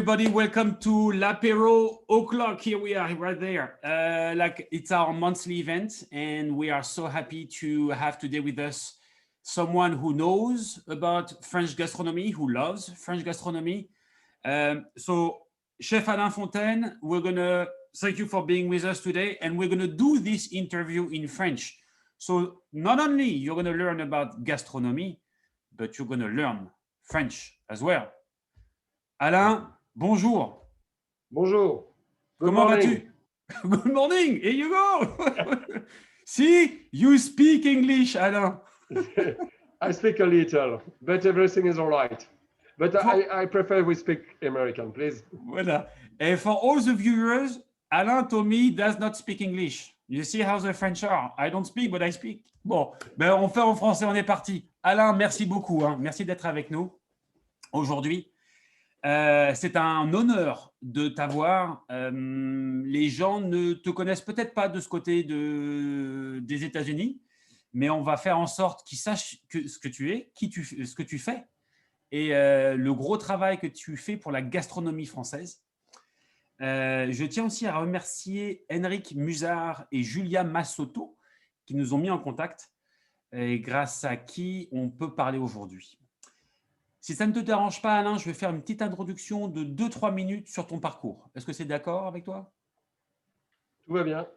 Everybody, welcome to L'Apéro O'Clock. Here we are, right there. Like it's our monthly event, and we are so happy to have today with us someone who knows about French gastronomy, who loves French gastronomy. So, Chef Alain Fontaine, we're gonna thank you for being with us today, and we're gonna do this interview in French. So, not only you're gonna learn about gastronomy, but you're gonna learn French as well. Alain, bonjour. Bonjour. Good Comment morning. vas-tu? Good morning. Here you go. See, you speak English, Alain. I speak a little, but everything is all right. But I prefer we speak American, please. Voilà. And for all the viewers, Alain told me does not speak English. You see how the French are. I don't speak, but I speak. Bon, ben on fait en français, on est parti. Alain, merci beaucoup. Merci d'être avec nous aujourd'hui. C'est un honneur de t'avoir. Les gens ne te connaissent peut-être pas de ce côté des États-Unis, mais on va faire en sorte qu'ils sachent ce que tu es, ce que tu fais, et le gros travail que tu fais pour la gastronomie française. Je tiens aussi à remercier Henrik Musard et Julia Massotto qui nous ont mis en contact et grâce à qui on peut parler aujourd'hui. Si ça ne te dérange pas, Alain, je vais faire une petite introduction de 2-3 minutes sur ton parcours. Est-ce que c'est d'accord avec toi? Tout va bien.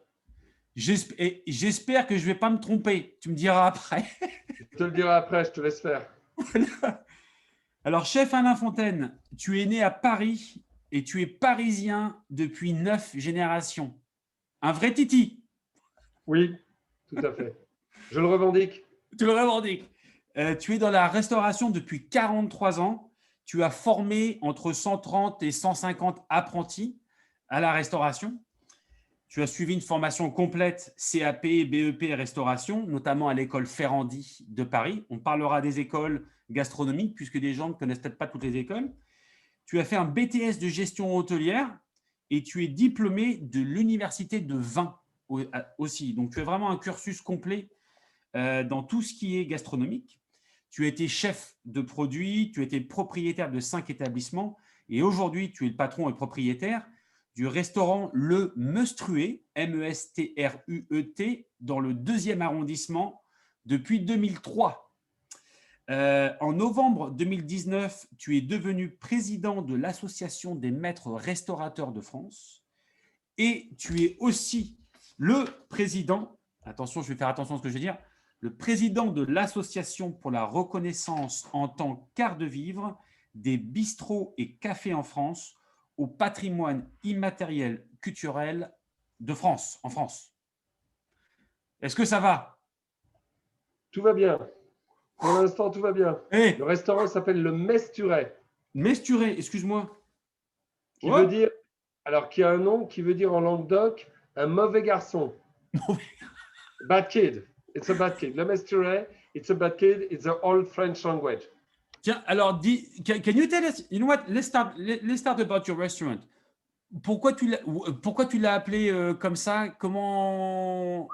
J'espère que je ne vais pas me tromper. Tu me diras après. Je te le dirai après, je te laisse faire. Voilà. Alors, chef Alain Fontaine, tu es né à Paris et tu es parisien depuis 9 générations. Un vrai titi. Oui, tout à fait. Je le revendique. Tu le revendiques. Tu es dans la restauration depuis 43 ans. Tu as formé entre 130 et 150 apprentis à la restauration. Tu as suivi une formation complète CAP, BEP restauration, notamment à l'école Ferrandi de Paris. On parlera des écoles gastronomiques puisque des gens ne connaissent peut-être pas toutes les écoles. Tu as fait un BTS de gestion hôtelière et tu es diplômé de l'université de vin aussi. Donc, tu as vraiment un cursus complet dans tout ce qui est gastronomique. Tu as été chef de produit, tu as été propriétaire de 5 établissements et aujourd'hui, tu es le patron et propriétaire du restaurant Le Mestruet, M-E-S-T-R-U-E-T, dans le 2e arrondissement depuis 2003. En novembre 2019, tu es devenu président de l'Association des maîtres restaurateurs de France et tu es aussi le président, attention, je vais faire attention à ce que je vais dire, le président de l'Association pour la reconnaissance en tant qu'art de vivre des bistrots et cafés en France au patrimoine immatériel culturel de France, en France. Est-ce que ça va? Tout va bien. Pour l'instant, tout va bien. Hey, le restaurant s'appelle le Mesturet. Mesturet, excuse-moi. Qui veut dire, alors qui a un nom qui veut dire en languedoc un mauvais garçon. Bad kid. It's a bad kid. Le Mesturet, it's a bad kid. It's the old French language. Tiens, alors, can you tell us, you know what, let's start about your restaurant. Pourquoi tu l'as appelé comme ça? Comment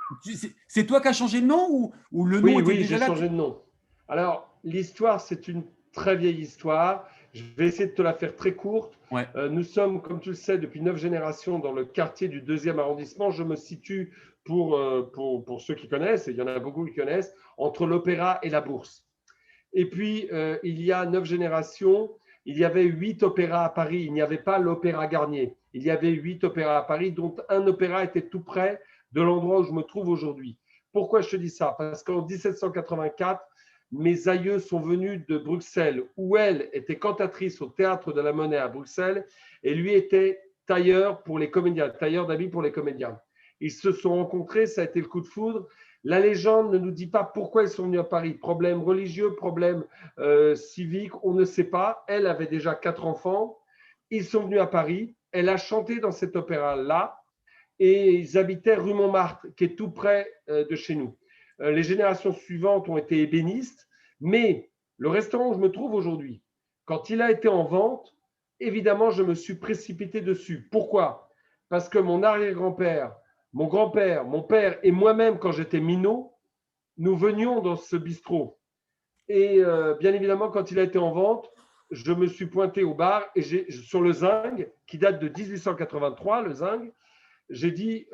c'est toi qui as changé de nom ou le nom était déjà là? Oui, j'ai changé de nom. Alors, l'histoire, c'est une très vieille histoire. Je vais essayer de te la faire très courte. Ouais. Nous sommes, comme tu le sais, depuis 9 générations dans le quartier du 2e arrondissement. Je me situe, pour ceux qui connaissent, et il y en a beaucoup qui connaissent, entre l'Opéra et la Bourse. Et puis, il y a 9 générations, il y avait 8 opéras à Paris. Il n'y avait pas l'Opéra Garnier. Il y avait 8 opéras à Paris, dont un opéra était tout près de l'endroit où je me trouve aujourd'hui. Pourquoi je te dis ça? Parce qu'en 1784, mes aïeux sont venus de Bruxelles, où elle était cantatrice au Théâtre de la Monnaie à Bruxelles, et lui était tailleur pour les comédiens, tailleur d'habits pour les comédiens. Ils se sont rencontrés, ça a été le coup de foudre. La légende ne nous dit pas pourquoi ils sont venus à Paris. Problème religieux, problème civique, on ne sait pas. Elle avait déjà 4 enfants. Ils sont venus à Paris. Elle a chanté dans cet opéra-là et ils habitaient rue Montmartre, qui est tout près de chez nous. Les générations suivantes ont été ébénistes, mais le restaurant où je me trouve aujourd'hui, quand il a été en vente, évidemment, je me suis précipité dessus. Pourquoi? Parce que mon arrière-grand-père, mon grand-père, mon père et moi-même, quand j'étais minot, nous venions dans ce bistrot. Et bien évidemment, quand il a été en vente, je me suis pointé au bar et sur le Zinc, qui date de 1883, le Zinc, j'ai dit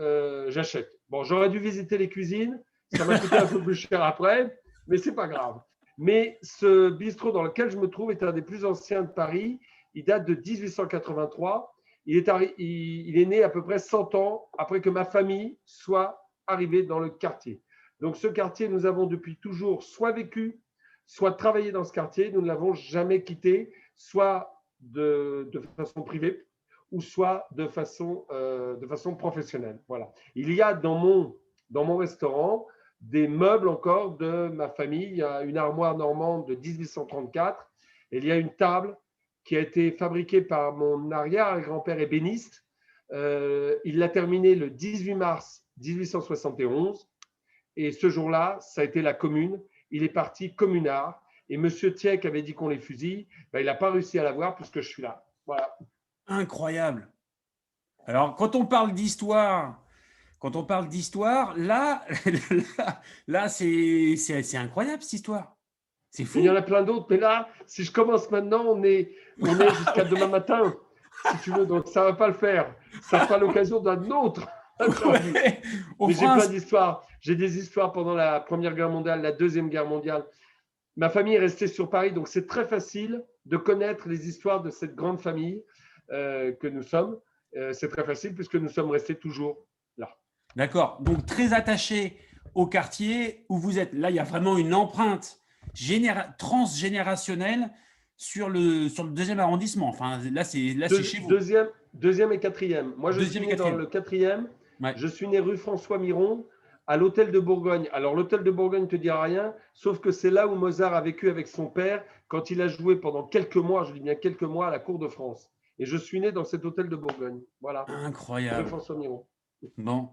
j'achète. Bon, j'aurais dû visiter les cuisines, ça m'a coûté un peu plus cher après, mais c'est pas grave. Mais ce bistrot dans lequel je me trouve est un des plus anciens de Paris. Il date de 1883. Il est né à peu près 100 ans après que ma famille soit arrivée dans le quartier. Donc ce quartier, nous avons depuis toujours soit vécu, soit travaillé dans ce quartier. Nous ne l'avons jamais quitté, soit de façon privée ou soit de façon professionnelle. Voilà. Il y a dans mon restaurant des meubles encore de ma famille. Il y a une armoire normande de 1834 et il y a une table qui a été fabriquée par mon arrière-grand-père ébéniste. Il l'a terminée le 18 mars 1871 et ce jour-là, ça a été la commune. Il est parti communard et M. Tieck avait dit qu'on les fusille. Ben, il n'a pas réussi à l'avoir puisque je suis là. Voilà. Incroyable. Alors, quand on parle d'histoire, là, là c'est incroyable cette histoire. C'est fou. Il y en a plein d'autres, mais là, si je commence maintenant, on est jusqu'à demain matin, si tu veux, donc ça ne va pas le faire. Ça sera l'occasion d'un autre. Ouais, mais j'ai plein d'histoires. J'ai des histoires pendant la Première Guerre mondiale, la Deuxième Guerre mondiale. Ma famille est restée sur Paris, donc c'est très facile de connaître les histoires de cette grande famille que nous sommes. C'est très facile puisque nous sommes restés toujours là. D'accord. Donc, très attaché au quartier où vous êtes. Là, il y a vraiment une empreinte transgénérationnelle sur le deuxième arrondissement. Enfin, là, c'est chez vous. Deuxième et quatrième. Moi, je suis né dans le quatrième. Ouais. Je suis né rue François Miron, à l'hôtel de Bourgogne. Alors, l'hôtel de Bourgogne ne te dira rien, sauf que c'est là où Mozart a vécu avec son père quand il a joué pendant quelques mois, je dis bien quelques mois, à la cour de France. Et je suis né dans cet hôtel de Bourgogne. Voilà. Incroyable. Rue François Miron. Bon.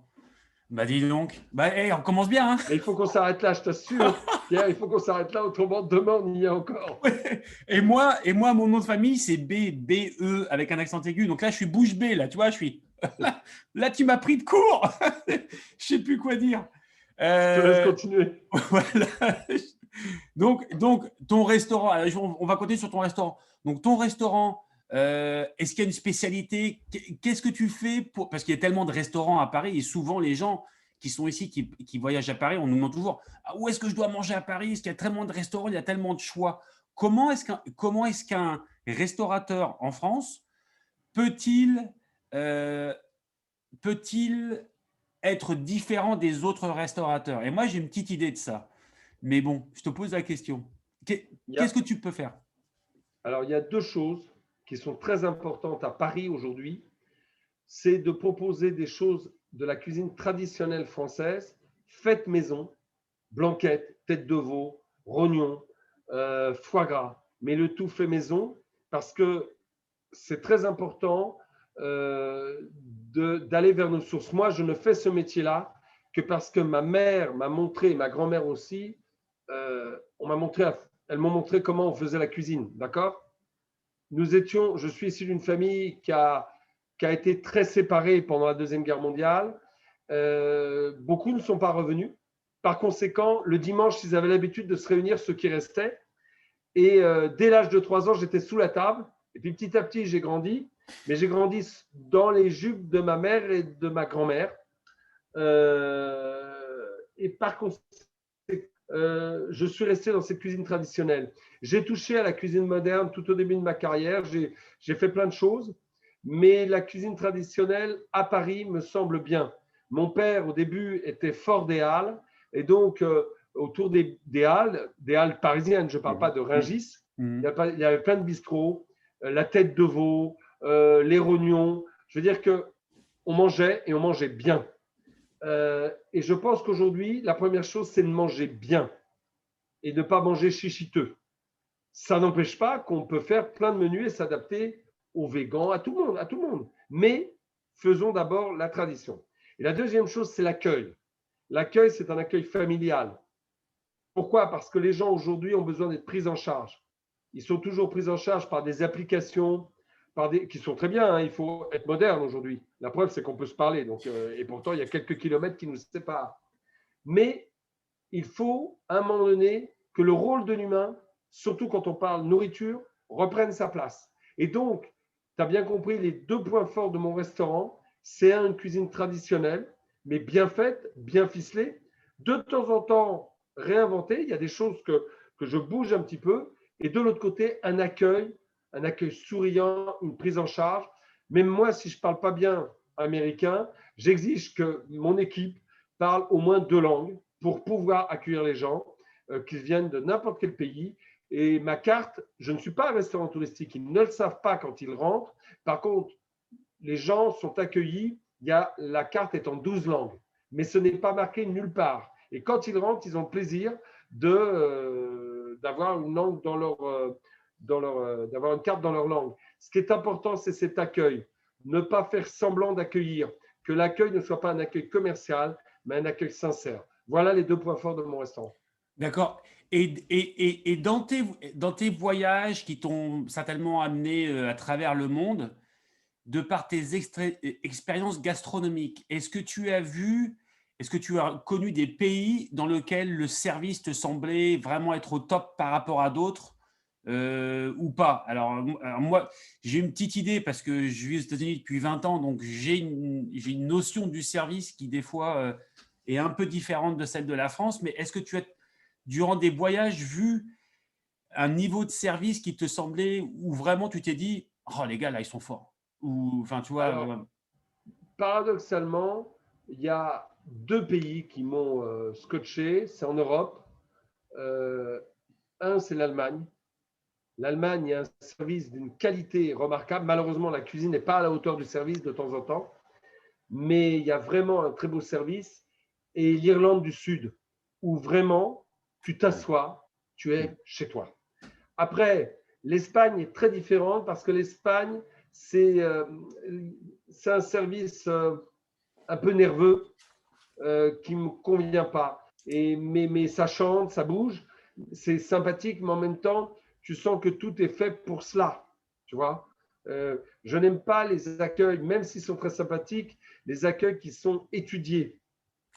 Bah, dis donc. Bah, hey, on commence bien. Hein. Mais il faut qu'on s'arrête là, je t'assure. Pierre, il faut qu'on s'arrête là, autrement, demain, on y est encore. Ouais. Et moi, mon nom de famille, c'est B-E avec un accent aigu. Donc là, je suis bouche bée, là, tu vois, je suis. Là, tu m'as pris de court. Je ne sais plus quoi dire. Je te laisse continuer. Voilà. Donc, ton restaurant, on va compter sur ton restaurant. Donc, ton restaurant, est-ce qu'il y a une spécialité? Qu'est-ce que tu fais pour… Parce qu'il y a tellement de restaurants à Paris et souvent, les gens qui sont ici, qui voyagent à Paris, on nous demande toujours où est-ce que je dois manger à Paris? Parce qu'il y a tellement de restaurants, il y a tellement de choix. Comment est-ce qu'un restaurateur en France peut-il être différent des autres restaurateurs? Et moi, j'ai une petite idée de ça. Mais bon, je te pose la question. Qu'est-ce que tu peux faire? Alors, il y a deux choses qui sont très importantes à Paris aujourd'hui. C'est de proposer des choses de la cuisine traditionnelle française, faites maison, blanquette, tête de veau, rognon, foie gras, mais le tout fait maison parce que c'est très important d'aller vers nos sources. Moi, je ne fais ce métier-là que parce que ma mère m'a montré, ma grand-mère aussi, elles m'ont montré comment on faisait la cuisine, d'accord? Je suis issu d'une famille qui a été très séparée pendant la Deuxième Guerre mondiale. Beaucoup ne sont pas revenus. Par conséquent, le dimanche, ils avaient l'habitude de se réunir, ceux qui restaient. Et dès l'âge de 3 ans, j'étais sous la table. Et puis petit à petit, j'ai grandi. Mais j'ai grandi dans les jupes de ma mère et de ma grand-mère. Et par conséquent, je suis resté dans cette cuisine traditionnelle. J'ai touché à la cuisine moderne tout au début de ma carrière. J'ai fait plein de choses. Mais la cuisine traditionnelle à Paris me semble bien. Mon père, au début, était fort des Halles. Et donc, autour des Halles parisiennes, je ne parle pas de Rungis, il y avait plein de bistrots, la tête de veau, les rognons. Je veux dire qu'on mangeait et on mangeait bien. Et je pense qu'aujourd'hui, la première chose, c'est de manger bien et de ne pas manger chichiteux. Ça n'empêche pas qu'on peut faire plein de menus et s'adapter aux végans, à tout le monde. Mais faisons d'abord la tradition. Et la deuxième chose, c'est l'accueil. L'accueil, c'est un accueil familial. Pourquoi? Parce que les gens aujourd'hui ont besoin d'être pris en charge. Ils sont toujours pris en charge par des applications, qui sont très bien. Hein, il faut être moderne aujourd'hui. La preuve, c'est qu'on peut se parler. Donc, et pourtant, il y a quelques kilomètres qui nous séparent. Mais il faut, à un moment donné, que le rôle de l'humain, surtout quand on parle nourriture, reprenne sa place. Et donc, tu as bien compris, les 2 points forts de mon restaurant, c'est une cuisine traditionnelle, mais bien faite, bien ficelée. De temps en temps, réinventée. Il y a des choses que je bouge un petit peu. Et de l'autre côté, un accueil souriant, une prise en charge. Même moi, si je ne parle pas bien américain, j'exige que mon équipe parle au moins 2 langues pour pouvoir accueillir les gens, qu'ils viennent de n'importe quel pays. Et ma carte, je ne suis pas un restaurant touristique. Ils ne le savent pas quand ils rentrent. Par contre, les gens sont accueillis. La carte est en 12 langues, mais ce n'est pas marqué nulle part. Et quand ils rentrent, ils ont le plaisir d'avoir une langue d'avoir une carte dans leur langue. Ce qui est important, c'est cet accueil. Ne pas faire semblant d'accueillir, que l'accueil ne soit pas un accueil commercial, mais un accueil sincère. Voilà les 2 points forts de mon restaurant. D'accord. Et dans tes voyages qui t'ont certainement amené à travers le monde, de par tes expériences gastronomiques, est-ce que tu as connu des pays dans lesquels le service te semblait vraiment être au top par rapport à d'autres ou pas? Alors, moi, j'ai une petite idée parce que je vis aux États-Unis depuis 20 ans, donc j'ai une notion du service qui, des fois, est un peu différente de celle de la France. Mais est-ce que tu as, durant des voyages, vu un niveau de service qui te semblait, où vraiment tu t'es dit, oh les gars, là, ils sont forts? Ou, enfin, tu vois, Alors, paradoxalement, il y a 2 pays qui m'ont scotché. C'est en Europe. Euh, un, c'est l'Allemagne. L'Allemagne a un service d'une qualité remarquable. Malheureusement, la cuisine n'est pas à la hauteur du service de temps en temps, mais il y a vraiment un très beau service. Et l'Irlande du Sud, où vraiment, tu t'assois, tu es chez toi. Après, l'Espagne est très différente parce que l'Espagne, c'est un service un peu nerveux qui ne me convient pas. Mais ça chante, ça bouge, c'est sympathique, mais en même temps, tu sens que tout est fait pour cela. Tu vois, je n'aime pas les accueils, même s'ils sont très sympathiques, les accueils qui sont étudiés.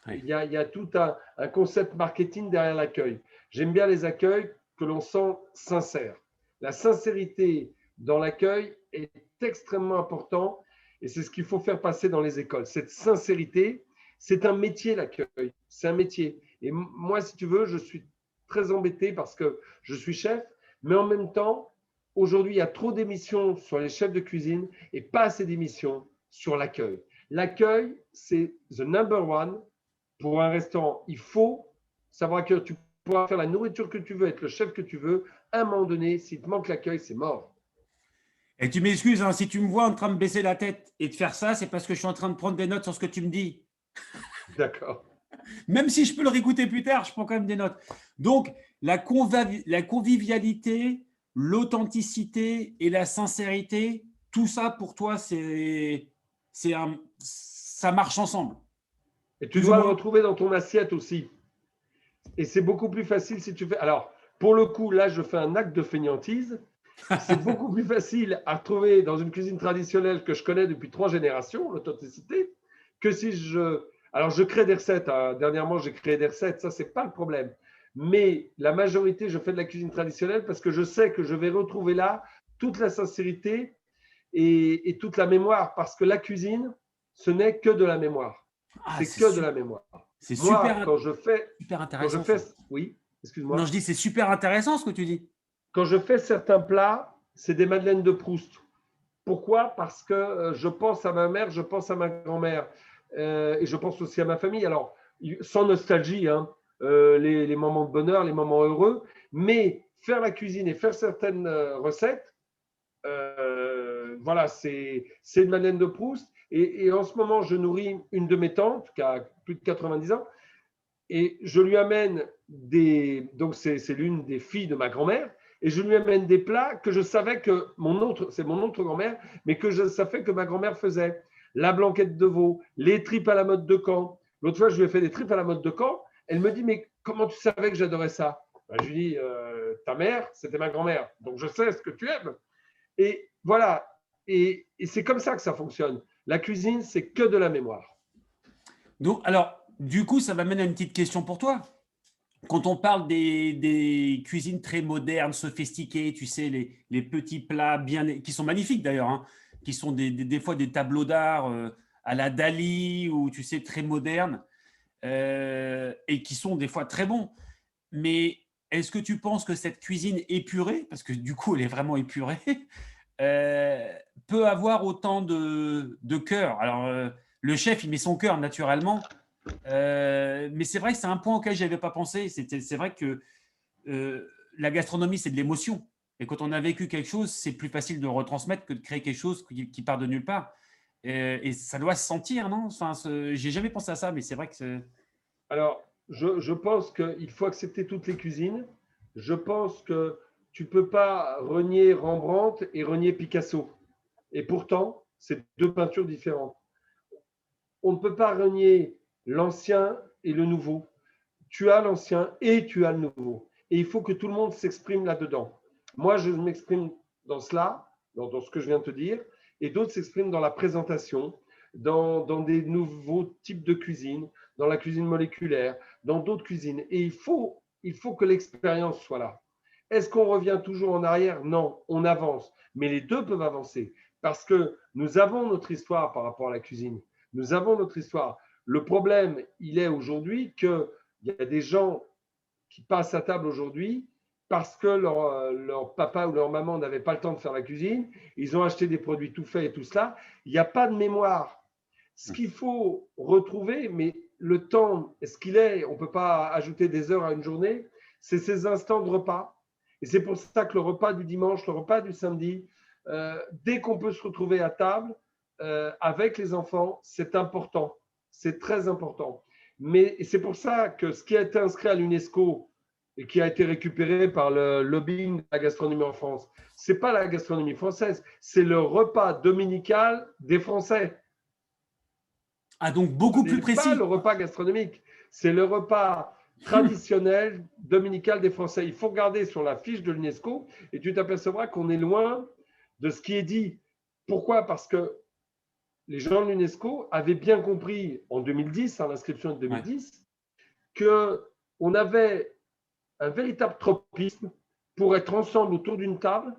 ouais. Il y a tout un concept marketing derrière l'accueil. J'aime bien les accueils que l'on sent sincères. La sincérité dans l'accueil est extrêmement important et c'est ce qu'il faut faire passer dans les écoles. Cette sincérité, c'est un métier, l'accueil. C'est un métier. Et moi, si tu veux, je suis très embêté parce que je suis chef, mais en même temps, aujourd'hui, il y a trop d'émissions sur les chefs de cuisine et pas assez d'émissions sur l'accueil. L'accueil, c'est the number one pour un restaurant. Il faut savoir que tu pourras faire la nourriture que tu veux, être le chef que tu veux. À un moment donné, s'il te manque l'accueil, c'est mort. Et tu m'excuses, hein, si tu me vois en train de baisser la tête et de faire ça, c'est parce que je suis en train de prendre des notes sur ce que tu me dis. D'accord. Même si je peux le réécouter plus tard, je prends quand même des notes. Donc, la convivialité, l'authenticité et la sincérité, tout ça pour toi, ça marche ensemble, Et tu plus ou dois le moins. retrouver dans ton assiette aussi. Et c'est beaucoup plus facile si tu fais. Alors, pour le coup, là, je fais un acte de fainéantise. C'est beaucoup plus facile à retrouver dans une cuisine traditionnelle que je connais depuis 3 générations, l'authenticité, que si je. Alors, je crée des recettes. Hein. Dernièrement, j'ai créé des recettes. Ça, c'est pas le problème. Mais la majorité, je fais de la cuisine traditionnelle parce que je sais que je vais retrouver là toute la sincérité et toute la mémoire. Parce que la cuisine, ce n'est que de la mémoire. Ah, C'est que de la mémoire. c'est Moi, super, super quand je intéressant fais, ça. oui, Non, je excuse-moi, dis c'est super intéressant ce que tu dis. quand je fais certains plats, c'est des madeleines de Proust. Pourquoi? Parce que je pense à ma mère, je pense à ma grand-mère et je pense aussi à ma famille. Alors, sans nostalgie, hein, les moments de bonheur, les moments heureux, mais faire la cuisine et faire certaines recettes, voilà, c'est une madeleine de Proust. Et en ce moment, je nourris une de mes tantes qui a plus de 90 ans et je lui amène des. Donc, c'est l'une des filles de ma grand-mère. Et je lui amène des plats que je savais que c'est mon autre grand-mère, mais que je savais que ma grand-mère faisait. La blanquette de veau, les tripes à la mode de Caen. L'autre fois, je lui ai fait des tripes à la mode de Caen. Elle me dit, mais comment tu savais que j'adorais ça? Ben, je lui dis, ta mère, c'était ma grand-mère. Donc, je sais ce que tu aimes. Et voilà. Et c'est comme ça que ça fonctionne. La cuisine, c'est que de la mémoire. Donc, alors, du coup, ça m'amène à une petite question pour toi. quand on parle des cuisines très modernes, sophistiquées, tu sais, les petits plats bien, qui sont magnifiques d'ailleurs, hein, qui sont des fois des tableaux d'art à la Dali ou tu sais, très modernes et qui sont des fois très bons. Mais est-ce que tu penses que cette cuisine épurée, parce que du coup elle est vraiment épurée, euh, peut avoir autant de cœur? Alors, le chef, il met son cœur naturellement, mais c'est vrai que c'est un point auquel je n'avais pas pensé. C'est vrai que la gastronomie, c'est de l'émotion. Et quand on a vécu quelque chose, c'est plus facile de retransmettre que de créer quelque chose qui part de nulle part. Et ça doit se sentir, non? Enfin, j'ai jamais pensé à ça, mais c'est vrai que Alors, je pense qu'il faut accepter toutes les cuisines. Je pense que tu ne peux pas renier Rembrandt et renier Picasso. Et pourtant, c'est deux peintures différentes. On ne peut pas renier l'ancien et le nouveau. Tu as l'ancien et tu as le nouveau. Et il faut que tout le monde s'exprime là-dedans. Moi, je m'exprime dans cela, dans ce que je viens de te dire, et d'autres s'expriment dans la présentation, dans des nouveaux types de cuisine, dans la cuisine moléculaire, dans d'autres cuisines. Et il faut que l'expérience soit là. Est-ce qu'on revient toujours en arrière? Non, on avance. Mais les deux peuvent avancer parce que nous avons notre histoire par rapport à la cuisine. Nous avons notre histoire. Le problème, il est aujourd'hui qu'il y a des gens qui passent à table aujourd'hui parce que leur papa ou leur maman n'avait pas le temps de faire la cuisine. Ils ont acheté des produits tout faits et tout cela. Il n'y a pas de mémoire. Ce qu'il faut retrouver, mais le temps, est-ce qu'il est, on ne peut pas ajouter des heures à une journée, c'est ces instants de repas. Et c'est pour ça que le repas du dimanche, le repas du samedi, dès qu'on peut se retrouver à table avec les enfants, c'est important. C'est très important. Mais c'est pour ça que ce qui a été inscrit à l'UNESCO et qui a été récupéré par le lobbying de la gastronomie en France, ce n'est pas la gastronomie française, c'est le repas dominical des Français. ah, donc Ce beaucoup plus n'est pas le précis. repas gastronomique, c'est le repas traditionnel dominical des Français. Il faut regarder sur la fiche de l'UNESCO et tu t'apercevras qu'on est loin de ce qui est dit. Pourquoi? Parce que les gens de l'UNESCO avaient bien compris en 2010, à l'inscription de Ouais. 2010, qu'on avait un véritable tropisme pour être ensemble autour d'une table,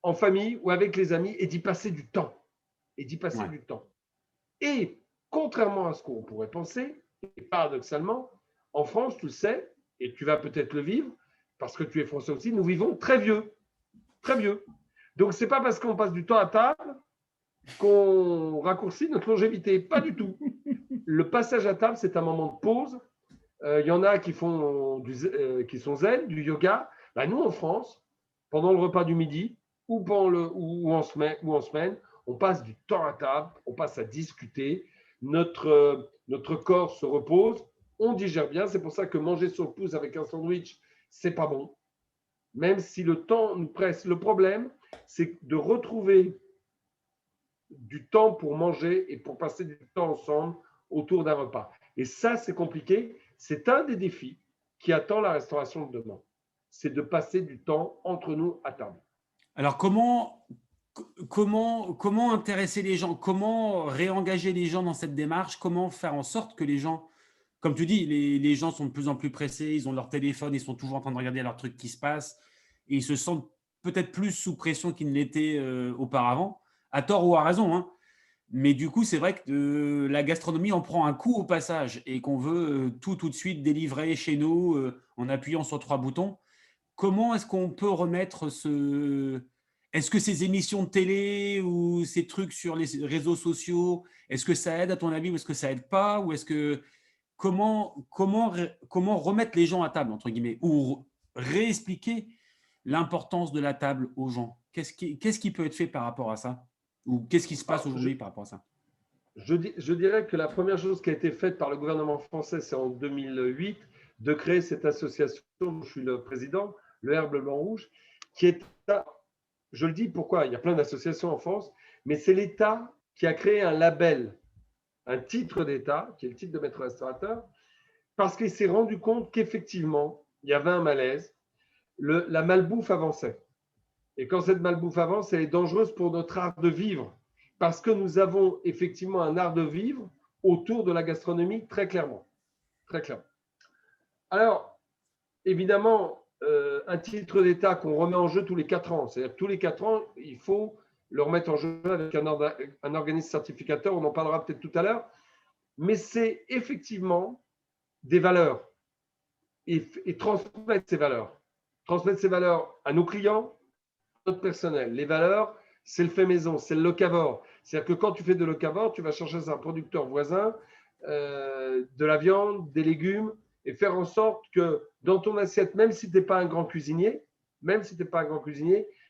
en famille ou avec les amis, et d'y passer du temps. Et d'y passer Ouais. du temps. Et contrairement à ce qu'on pourrait penser, et paradoxalement, en France, tu le sais, et tu vas peut-être le vivre, parce que tu es français aussi, nous vivons très vieux. Très vieux. Donc, ce n'est pas parce qu'on passe du temps à table qu'on raccourcit notre longévité. Pas du tout. Le passage à table, c'est un moment de pause. Il y en a qui sont zen, du yoga. Ben, nous, en France, pendant le repas du midi ou en semaine, on passe du temps à table, on passe à discuter. Notre corps se repose, on digère bien. C'est pour ça que manger sur le pouce avec un sandwich, c'est pas bon. Même si le temps nous presse. Le problème, c'est de retrouver du temps pour manger et pour passer du temps ensemble autour d'un repas. Et ça, c'est compliqué. C'est un des défis qui attend la restauration de demain. C'est de passer du temps entre nous à table. Alors, comment intéresser les gens? Comment réengager les gens dans cette démarche? Comment faire en sorte que les gens, comme tu dis, les gens sont de plus en plus pressés, ils ont leur téléphone, ils sont toujours en train de regarder leur truc qui se passe, et ils se sentent peut-être plus sous pression qu'ils ne l'étaient auparavant, à tort ou à raison, hein. Mais du coup, c'est vrai que la gastronomie en prend un coup au passage et qu'on veut tout de suite délivrer chez nous en appuyant sur trois boutons. Comment est-ce qu'on peut remettre ce… Est-ce que ces émissions de télé ou ces trucs sur les réseaux sociaux, est-ce que ça aide à ton avis ou est-ce que ça aide pas? Ou est-ce que comment remettre les gens à table, entre guillemets, ou réexpliquer l'importance de la table aux gens? Qu'est-ce qui peut être fait par rapport à ça? Ou qu'est-ce qui se passe Alors, aujourd'hui par rapport à ça? je dirais que la première chose qui a été faite par le gouvernement français, c'est en 2008, de créer cette association dont je suis le président, le Herbe Blanc Rouge, qui est, je le dis pourquoi, il y a plein d'associations en France, mais c'est l'État qui a créé un label, un titre d'État, qui est le titre de maître restaurateur, parce qu'il s'est rendu compte qu'effectivement, il y avait un malaise, la malbouffe avançait. Et quand cette malbouffe avance, elle est dangereuse pour notre art de vivre, parce que nous avons effectivement un art de vivre autour de la gastronomie très clairement. Très clairement. Alors, évidemment, un titre d'État qu'on remet en jeu tous les 4 ans. C'est-à-dire que tous les 4 ans, il faut le remettre en jeu avec un organisme certificateur. On en parlera peut-être tout à l'heure. Mais c'est effectivement des valeurs et transmettre ces valeurs. Transmettre ces valeurs à nos clients, à notre personnel. Les valeurs, c'est le fait maison, c'est le locavore. C'est-à-dire que quand tu fais de locavore, tu vas chercher un producteur voisin, de la viande, des légumes, et faire en sorte que dans ton assiette, même si tu n'es pas un grand cuisinier,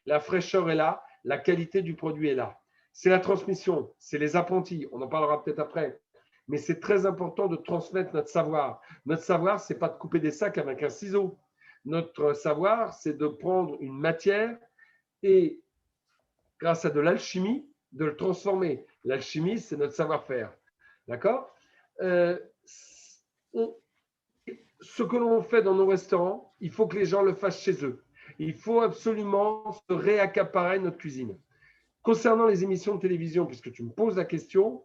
la fraîcheur est là, la qualité du produit est là. C'est la transmission, c'est les apprentis, on en parlera peut-être après. Mais c'est très important de transmettre notre savoir. Notre savoir, ce n'est pas de couper des sacs avec un ciseau. Notre savoir, c'est de prendre une matière et, grâce à de l'alchimie, de le transformer. L'alchimie, c'est notre savoir-faire. D'accord Ce que l'on fait dans nos restaurants, il faut que les gens le fassent chez eux. Il faut absolument se réaccaparer notre cuisine. Concernant les émissions de télévision, puisque tu me poses la question,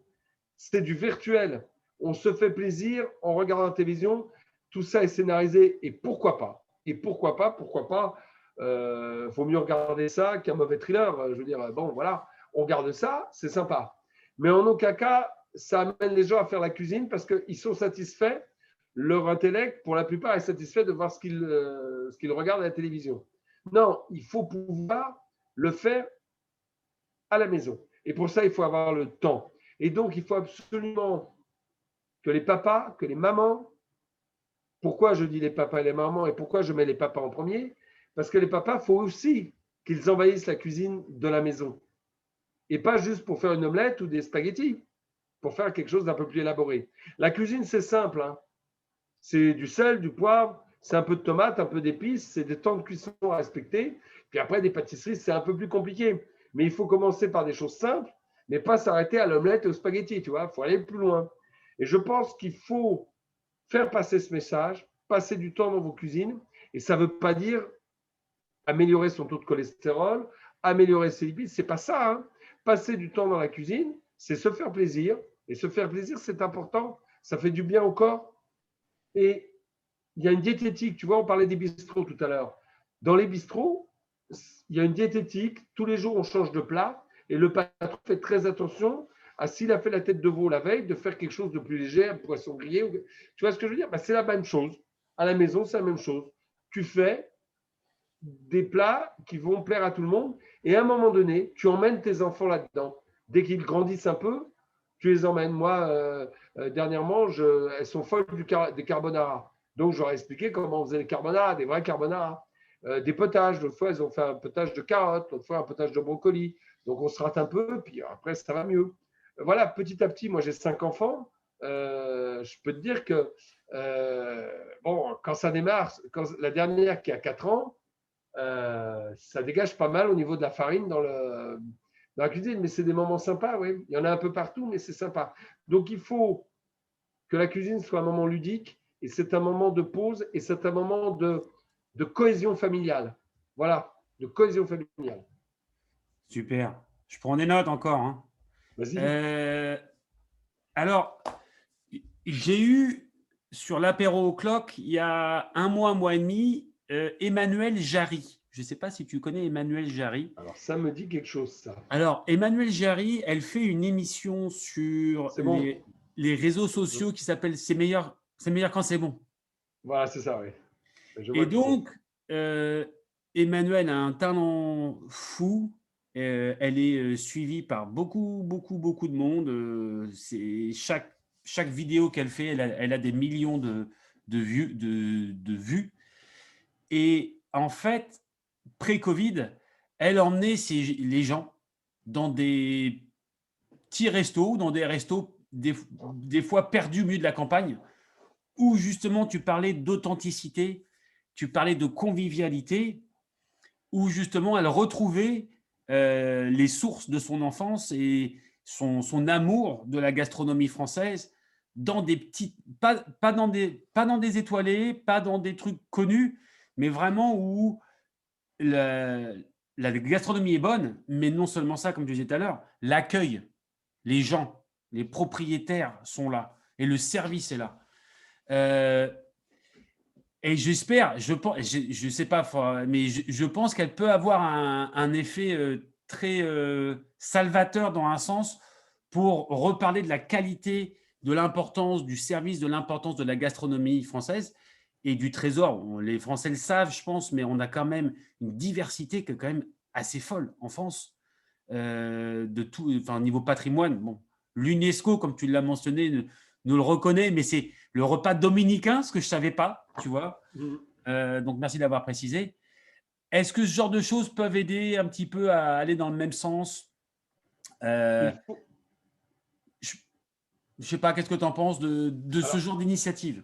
c'est du virtuel. On se fait plaisir en regardant la télévision. Tout ça est scénarisé. Et pourquoi pas? Vaut mieux regarder ça qu'un mauvais thriller. Je veux dire, bon, voilà, on regarde ça, c'est sympa. Mais en aucun cas, ça amène les gens à faire la cuisine parce qu'ils sont satisfaits. Leur intellect, pour la plupart, est satisfait de voir ce qu'ils regardent à la télévision. Non, il faut pouvoir le faire à la maison. Et pour ça, il faut avoir le temps. Et donc, il faut absolument que les papas, que les mamans, pourquoi je dis les papas et les mamans et pourquoi je mets les papas en premier? Parce que les papas, il faut aussi qu'ils envahissent la cuisine de la maison. Et pas juste pour faire une omelette ou des spaghettis, pour faire quelque chose d'un peu plus élaboré. La cuisine, c'est simple. Hein. C'est du sel, du poivre, c'est un peu de tomate, un peu d'épices, c'est des temps de cuisson à respecter. Puis après, des pâtisseries, c'est un peu plus compliqué. Mais il faut commencer par des choses simples, mais pas s'arrêter à l'omelette et au spaghetti, tu vois. Il faut aller plus loin. Et je pense qu'il faut faire passer ce message, passer du temps dans vos cuisines. Et ça ne veut pas dire améliorer son taux de cholestérol, améliorer ses lipides. Ce n'est pas ça. Hein. Passer du temps dans la cuisine, c'est se faire plaisir. Et se faire plaisir, c'est important. Ça fait du bien au corps. Et il y a une diététique. Tu vois, on parlait des bistrots tout à l'heure. Dans les bistrots, il y a une diététique. Tous les jours, on change de plat. Et le patron fait très attention à s'il a fait la tête de veau la veille, de faire quelque chose de plus léger, un poisson grillé. Tu vois ce que je veux dire? C'est la même chose. À la maison, c'est la même chose. Tu fais des plats qui vont plaire à tout le monde. Et à un moment donné, tu emmènes tes enfants là-dedans. Dès qu'ils grandissent un peu, tu les emmènes. Moi, dernièrement, elles sont folles des carbonara. Donc, j'aurais expliqué comment on faisait les carbonara, des vrais carbonara. Des potages. L'autre fois, elles ont fait un potage de carottes. L'autre fois, un potage de brocoli. Donc, on se rate un peu, puis après, ça va mieux. Voilà, petit à petit, moi, j'ai 5 enfants. Je peux te dire que, bon, quand ça démarre, la dernière qui a 4 ans, ça dégage pas mal au niveau de la farine dans la cuisine, mais c'est des moments sympas, oui. Il y en a un peu partout, mais c'est sympa. Donc, il faut que la cuisine soit un moment ludique, et c'est un moment de pause, et c'est un moment de cohésion familiale. Voilà, de cohésion familiale. Super. Je prends des notes encore. Hein. Vas-y. Alors, j'ai eu sur l'apéro au clock, il y a un mois et demi, Emmanuel Jarry. Je ne sais pas si tu connais Emmanuel Jarry. Alors, ça me dit quelque chose, ça. Alors, Emmanuel Jarry, elle fait une émission sur les réseaux sociaux qui s'appelle C'est meilleur quand c'est bon. Voilà, c'est ça, oui. Et donc, Emmanuel a un talent fou. Elle est suivie par beaucoup de monde. Chaque vidéo qu'elle fait, elle a des millions de vues. Et en fait, pré-Covid, elle emmenait les gens dans des petits restos, dans des restos des fois perdus au milieu de la campagne, où justement tu parlais d'authenticité, tu parlais de convivialité, où justement elle retrouvait les sources de son enfance et son amour de la gastronomie française dans des petites, pas dans des étoilés, pas dans des trucs connus, mais vraiment où la gastronomie est bonne, mais non seulement ça, comme tu disais tout à l'heure, l'accueil, les gens, les propriétaires sont là et le service est là. Et j'espère, je sais pas, mais je pense qu'elle peut avoir un effet très salvateur dans un sens pour reparler de la qualité, de l'importance du service, de l'importance de la gastronomie française et du trésor. Les Français le savent, je pense, mais on a quand même une diversité qui est quand même assez folle en France, de tout, enfin, niveau patrimoine. Bon, l'UNESCO, comme tu l'as mentionné, nous le reconnaît, mais c'est le repas dominicain, ce que je ne savais pas, tu vois. Donc, merci d'avoir précisé. Est-ce que ce genre de choses peuvent aider un petit peu à aller dans le même sens? Il euh, faut, Je ne sais pas, qu'est-ce que tu en penses de ce alors, genre d'initiative?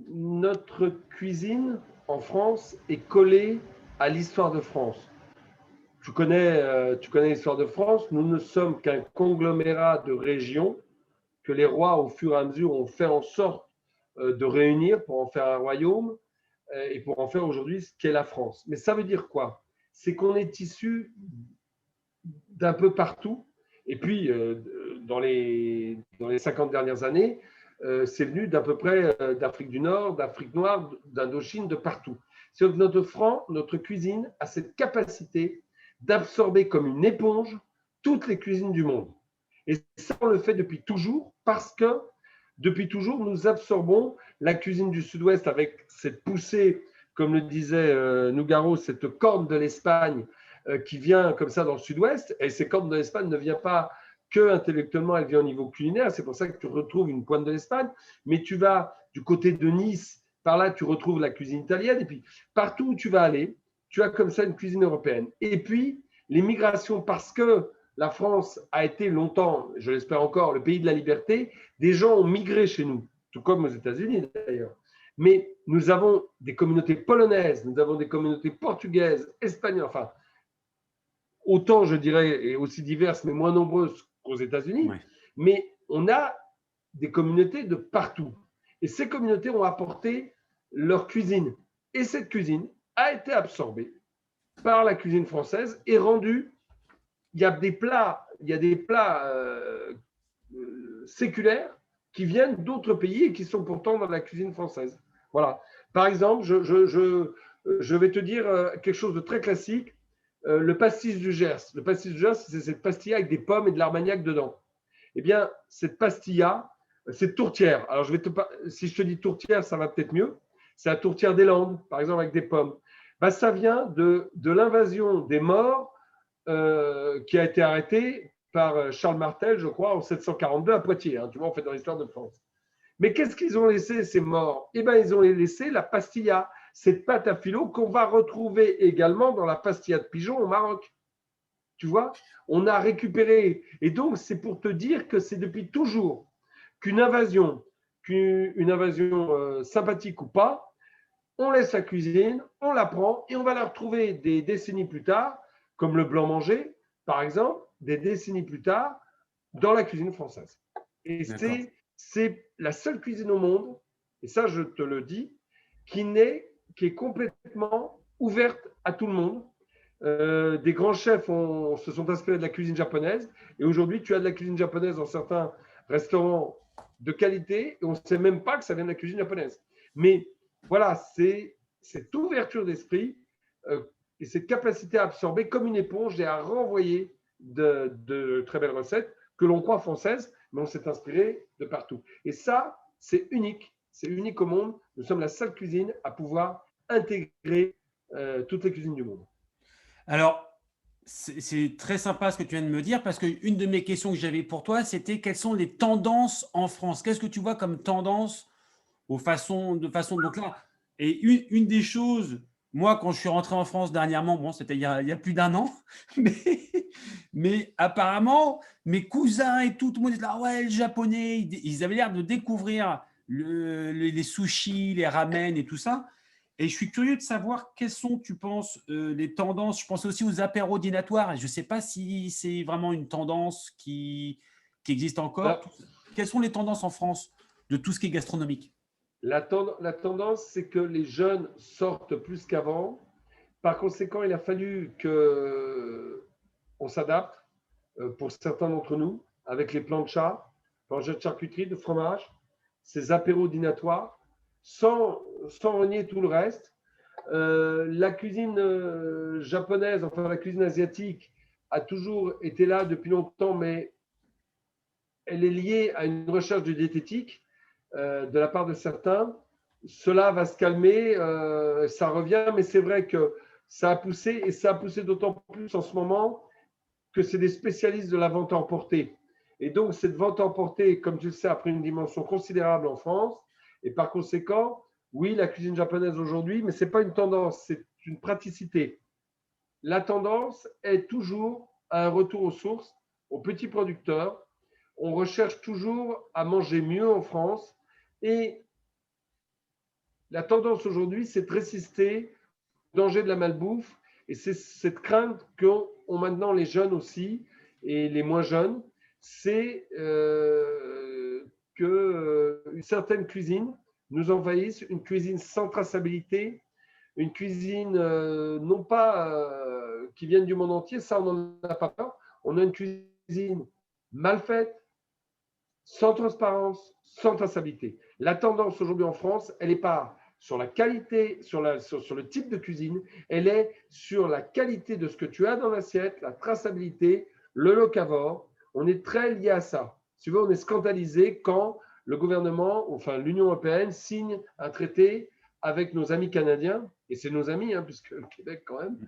notre cuisine en France est collée à l'histoire de France. Tu connais l'histoire de France. Nous ne sommes qu'un conglomérat de régions que les rois, au fur et à mesure, ont fait en sorte de réunir pour en faire un royaume et pour en faire aujourd'hui ce qu'est la France. Mais ça veut dire quoi? C'est qu'on est issu d'un peu partout. Et puis, dans les 50 dernières années, c'est venu d'à peu près d'Afrique du Nord, d'Afrique noire, d'Indochine, de partout. C'est que notre cuisine a cette capacité d'absorber comme une éponge toutes les cuisines du monde. Et ça, on le fait depuis toujours parce que depuis toujours, nous absorbons la cuisine du Sud-Ouest avec cette poussée, comme le disait Nougaro, cette corne de l'Espagne qui vient comme ça dans le Sud-Ouest. Et ces cornes de l'Espagne ne vient pas que intellectuellement, elle vient au niveau culinaire. C'est pour ça que tu retrouves une pointe de l'Espagne. Mais tu vas du côté de Nice, par là, tu retrouves la cuisine italienne. Et puis, partout où tu vas aller, tu as comme ça une cuisine européenne. Et puis, les migrations, parce que la France a été longtemps, je l'espère encore, le pays de la liberté, des gens ont migré chez nous, tout comme aux États-Unis d'ailleurs. Mais nous avons des communautés polonaises, nous avons des communautés portugaises, espagnoles, enfin, autant je dirais, et aussi diverses, mais moins nombreuses qu'aux États-Unis. Ouais. Mais on a des communautés de partout. Et ces communautés ont apporté leur cuisine. Et cette cuisine a été absorbée par la cuisine française et rendue. Il y a des plats séculaires qui viennent d'autres pays et qui sont pourtant dans la cuisine française. Voilà. Par exemple, je vais te dire quelque chose de très classique. Le pastis du Gers. Le pastis du Gers, c'est cette pastilla avec des pommes et de l'armagnac dedans. Eh bien, cette pastilla, c'est tourtière. Alors, si je te dis tourtière, ça va peut-être mieux. C'est la tourtière des Landes, par exemple, avec des pommes. Ben, ça vient de l'invasion des Maures qui a été arrêtée par Charles Martel, je crois, en 742 à Poitiers. Hein, tu vois, on fait dans l'histoire de France. Mais qu'est-ce qu'ils ont laissé, ces morts? Eh bien, ils ont laissé la pastilla, cette pâte à filo qu'on va retrouver également dans la pastilla de pigeon au Maroc. Tu vois, on a récupéré. Et donc, c'est pour te dire que c'est depuis toujours qu'une invasion, sympathique ou pas, on laisse la cuisine, on la prend et on va la retrouver des décennies plus tard, comme le blanc-manger, par exemple, des décennies plus tard, dans la cuisine française. Et c'est la seule cuisine au monde, et ça je te le dis, qui est complètement ouverte à tout le monde. Des grands chefs se sont inspirés de la cuisine japonaise, et aujourd'hui tu as de la cuisine japonaise dans certains restaurants de qualité, et on ne sait même pas que ça vient de la cuisine japonaise. Mais voilà, c'est cette ouverture d'esprit et cette capacité à absorber comme une éponge et à renvoyer de très belles recettes que l'on croit françaises, mais on s'est inspiré de partout. Et ça, c'est unique au monde. Nous sommes la seule cuisine à pouvoir intégrer toutes les cuisines du monde. Alors, c'est très sympa ce que tu viens de me dire parce qu'une de mes questions que j'avais pour toi, c'était quelles sont les tendances en France? Qu'est-ce que tu vois comme tendance donc là, et une des choses, moi, quand je suis rentré en France dernièrement, bon, c'était il y a plus d'un an, mais, mais apparemment, mes cousins et tout le monde était là, ouais, le japonais, ils avaient l'air de découvrir les sushis, les ramen et tout ça. Et je suis curieux de savoir quelles sont, tu penses, les tendances. Je pense aussi aux apéros dînatoires. Et je ne sais pas si c'est vraiment une tendance qui existe encore. Alors, Quelles sont les tendances en France de tout ce qui est gastronomique? la tendance, c'est que les jeunes sortent plus qu'avant. Par conséquent, il a fallu qu'on s'adapte pour certains d'entre nous avec les planchas, planchas de charcuterie, de fromage, ces apéros dînatoires. sans renier tout le reste. La cuisine japonaise, enfin la cuisine asiatique, a toujours été là depuis longtemps, mais elle est liée à une recherche de diététique de la part de certains. Cela va se calmer, ça revient, mais c'est vrai que ça a poussé, et ça a poussé d'autant plus en ce moment que c'est des spécialistes de la vente à emporter. Et donc, cette vente à emporter, comme tu le sais, a pris une dimension considérable en France. Et par conséquent, oui, la cuisine japonaise aujourd'hui, mais ce n'est pas une tendance, c'est une praticité. La tendance est toujours à un retour aux sources, aux petits producteurs. On recherche toujours à manger mieux en France. Et la tendance aujourd'hui, c'est de résister au danger de la malbouffe. Et c'est cette crainte qu'ont maintenant les jeunes aussi, et les moins jeunes, c'est qu'une certaine cuisine nous envahisse, une cuisine sans traçabilité, une cuisine non pas qui vienne du monde entier, ça on n'en a pas peur. On a une cuisine mal faite, sans transparence, sans traçabilité. La tendance aujourd'hui en France, elle n'est pas sur la qualité, sur le type de cuisine, elle est sur la qualité de ce que tu as dans l'assiette, la traçabilité, le locavore. On est très lié à ça. Si tu veux, on est scandalisé quand le gouvernement, enfin l'Union européenne, signe un traité avec nos amis canadiens, et c'est nos amis, hein, puisque le Québec quand même,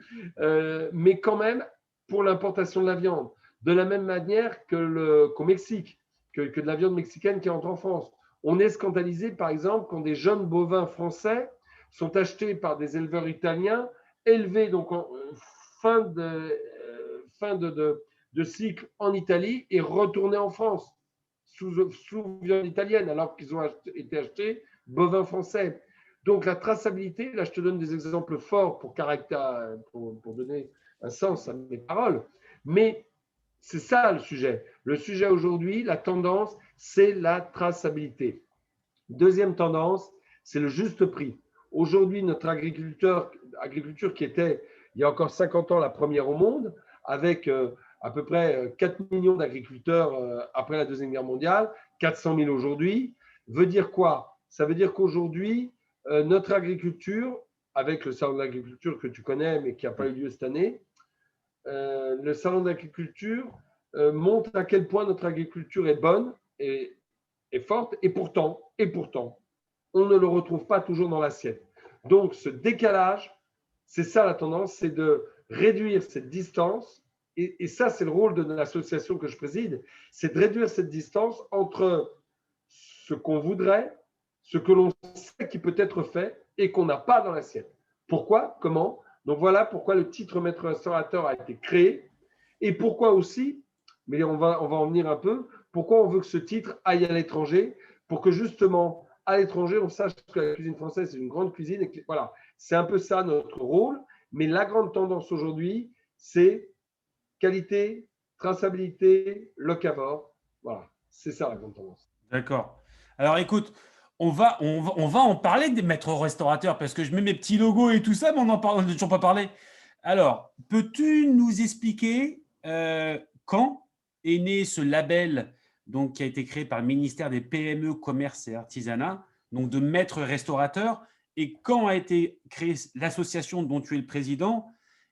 mais quand même pour l'importation de la viande. De la même manière qu'au Mexique, que de la viande mexicaine qui entre en France. On est scandalisé, par exemple, quand des jeunes bovins français sont achetés par des éleveurs italiens, élevés donc en fin de cycle en Italie et retournés en France sous viande italienne, alors qu'ils ont été achetés bovins français. Donc la traçabilité, là je te donne des exemples forts pour donner un sens à mes paroles, mais c'est ça le sujet. Le sujet aujourd'hui, la tendance, c'est la traçabilité. Deuxième tendance, c'est le juste prix. Aujourd'hui, notre agriculture qui était, il y a encore 50 ans, la première au monde, avec à peu près 4 millions d'agriculteurs après la Deuxième Guerre mondiale, 400 000 aujourd'hui, veut dire quoi? Ça veut dire qu'aujourd'hui, notre agriculture, avec le salon de l'agriculture que tu connais, mais qui n'a pas eu lieu cette année, le salon d'agriculture montre à quel point notre agriculture est bonne et forte, et pourtant, on ne le retrouve pas toujours dans l'assiette. Donc, ce décalage, c'est ça la tendance, c'est de réduire cette distance, et ça, c'est le rôle de l'association que je préside, c'est de réduire cette distance entre ce qu'on voudrait, ce que l'on sait qui peut être fait et qu'on n'a pas dans l'assiette. Pourquoi? Comment? Donc voilà pourquoi le titre maître restaurateur a été créé, et pourquoi aussi, mais on va en venir un peu, pourquoi on veut que ce titre aille à l'étranger, pour que justement, à l'étranger, on sache que la cuisine française, c'est une grande cuisine. Et que, voilà, c'est un peu ça notre rôle. Mais la grande tendance aujourd'hui, c'est qualité, traçabilité, locavore. Voilà, c'est ça la grande tendance. D'accord. Alors écoute, on va en parler des maîtres restaurateurs parce que je mets mes petits logos et tout ça, mais on n'a toujours pas parlé. Alors, peux-tu nous expliquer quand est né ce label donc, qui a été créé par le ministère des PME, Commerce et Artisanat, donc de maîtres restaurateurs, et quand a été créée l'association dont tu es le président,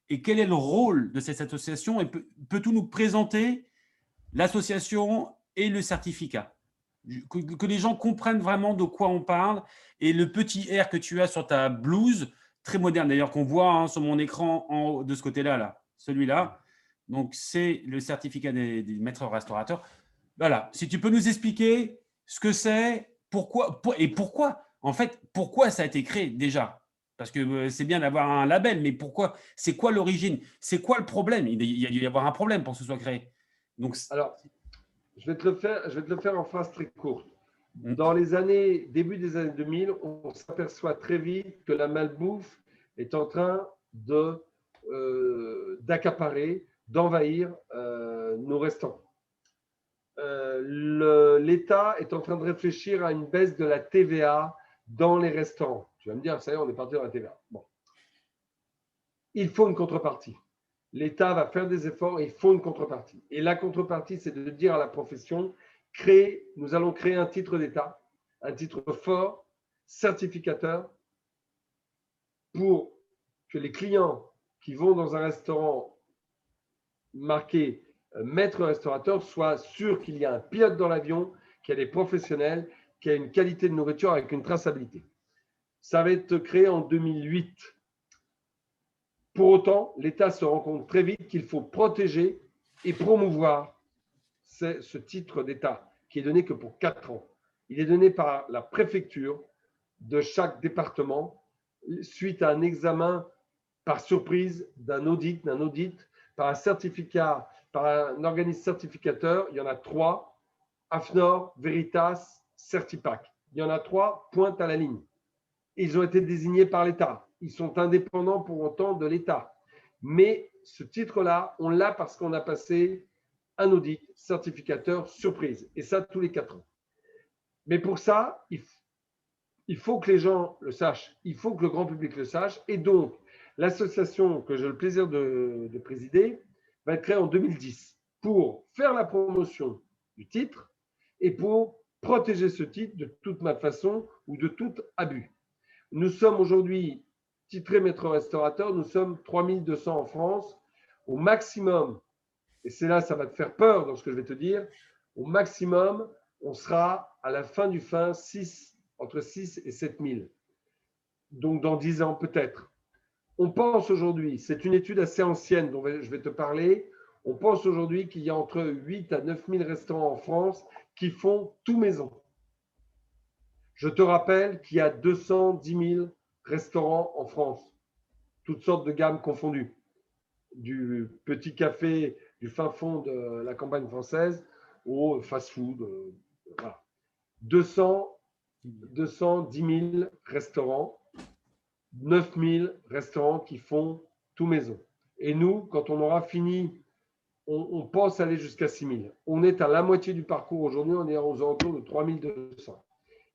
et quel est le rôle de cette association, et peux-tu nous présenter l'association et le certificat? Que les gens comprennent vraiment de quoi on parle, et le petit R que tu as sur ta blouse, très moderne d'ailleurs, qu'on voit hein, sur mon écran en haut, de ce côté-là, là, celui-là. Donc, c'est le certificat des maîtres restaurateurs. Voilà, si tu peux nous expliquer ce que c'est, pourquoi, en fait, pourquoi ça a été créé déjà? Parce que c'est bien d'avoir un label, mais pourquoi? C'est quoi l'origine? C'est quoi le problème? Il y a dû y avoir un problème pour que ce soit créé. Donc, alors, je vais te le faire en phrase très courte. Dans les début des années 2000, on s'aperçoit très vite que la malbouffe est en train d'accaparer, d'envahir nos restaurants. L'État est en train de réfléchir à une baisse de la TVA dans les restaurants. Tu vas me dire, ça y est, on est parti dans la TVA. Bon. Il faut une contrepartie. L'État va faire des efforts et il faut une contrepartie. Et la contrepartie, c'est de dire à la profession, nous allons créer un titre d'État, un titre fort certificateur pour que les clients qui vont dans un restaurant marqué maître restaurateur soient sûrs qu'il y a un pilote dans l'avion, qu'il y a des professionnels, qu'il y a une qualité de nourriture avec une traçabilité. Ça va être créé en 2008. Pour autant, l'État se rend compte très vite qu'il faut protéger et promouvoir ce titre d'État qui est donné que pour 4 ans. Il est donné par la préfecture de chaque département suite à un examen par surprise d'un audit, par un certificat, par un organisme certificateur. Il y en a 3, AFNOR, Veritas, Certipac. Il y en a 3, pointe à la ligne. Ils ont été désignés par l'État. Ils sont indépendants pour autant de l'État. Mais ce titre-là, on l'a parce qu'on a passé un audit certificateur surprise. Et ça, tous les 4 ans. Mais pour ça, il faut que les gens le sachent. Il faut que le grand public le sache. Et donc, l'association que j'ai le plaisir de présider va être créée en 2010 pour faire la promotion du titre et pour protéger ce titre de toute malfaçon ou de tout abus. Nous sommes aujourd'hui titrés maître restaurateur, nous sommes 3200 en France. Au maximum, et c'est là, ça va te faire peur dans ce que je vais te dire, au maximum, on sera à la fin du fin entre 6 et 7 000. Donc dans 10 ans peut-être. On pense aujourd'hui, c'est une étude assez ancienne dont je vais te parler, on pense aujourd'hui qu'il y a entre 8 à 9 000 restaurants en France qui font tout maison. Je te rappelle qu'il y a 210 000 restaurants en France, toutes sortes de gammes confondues, du petit café du fin fond de la campagne française au fast-food. Voilà. 210 000 restaurants, 9 000 restaurants qui font tout maison. Et nous, quand on aura fini, on pense aller jusqu'à 6 000. On est à la moitié du parcours aujourd'hui, on est aux alentours de 3 200.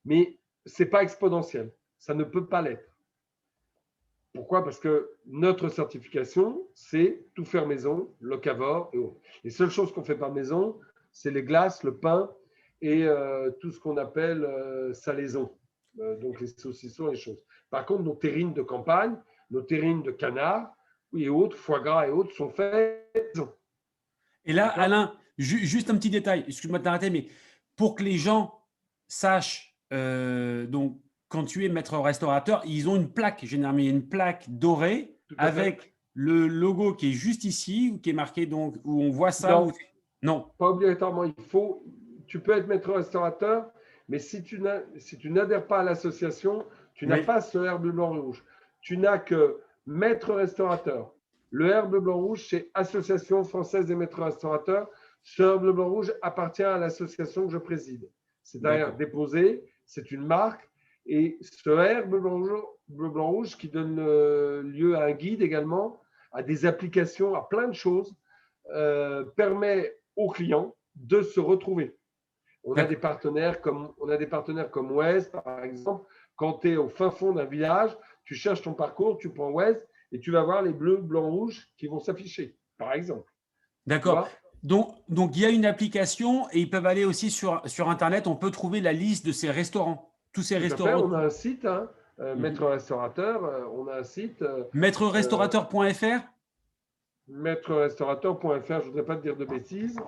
Mais ce n'est pas exponentiel, ça ne peut pas l'être. Pourquoi? Parce que notre certification, c'est tout faire maison, locavore et autres. Les seules choses qu'on fait par maison, c'est les glaces, le pain et tout ce qu'on appelle salaison, donc les saucissons et les choses. Par contre, nos terrines de campagne, nos terrines de canard et autres, foie gras et autres, sont faits maison. Et là, Alain, juste un petit détail, excuse-moi de t'arrêter, mais pour que les gens sachent, donc, quand tu es maître restaurateur, ils ont une plaque, généralement, il y a une plaque dorée avec le logo qui est juste ici, qui est marqué, donc, où on voit ça. Non, non. Pas obligatoirement. Tu peux être maître restaurateur, mais si tu n'adhères pas à l'association, tu n'as pas ce R bleu blanc rouge. Tu n'as que maître restaurateur. Le R bleu blanc rouge, c'est Association française des maîtres restaurateurs. Ce R bleu blanc rouge appartient à l'association que je préside. C'est un R déposé, c'est une marque. Et ce R bleu blanc rouge qui donne lieu à un guide également, à des applications, à plein de choses, permet aux clients de se retrouver. On a des partenaires comme Waze, par exemple. Quand tu es au fin fond d'un village, tu cherches ton parcours, tu prends Waze et tu vas voir les bleus, blancs, rouges qui vont s'afficher, par exemple. D'accord. Donc, il y a une application et ils peuvent aller aussi sur Internet. On peut trouver la liste de ces restaurants. Tous ces restaurants. On a un site, Maître Restaurateur, on a un site. Maîtrerestaurateur.fr Maîtrerestaurateur.fr, je ne voudrais pas te dire de bêtises,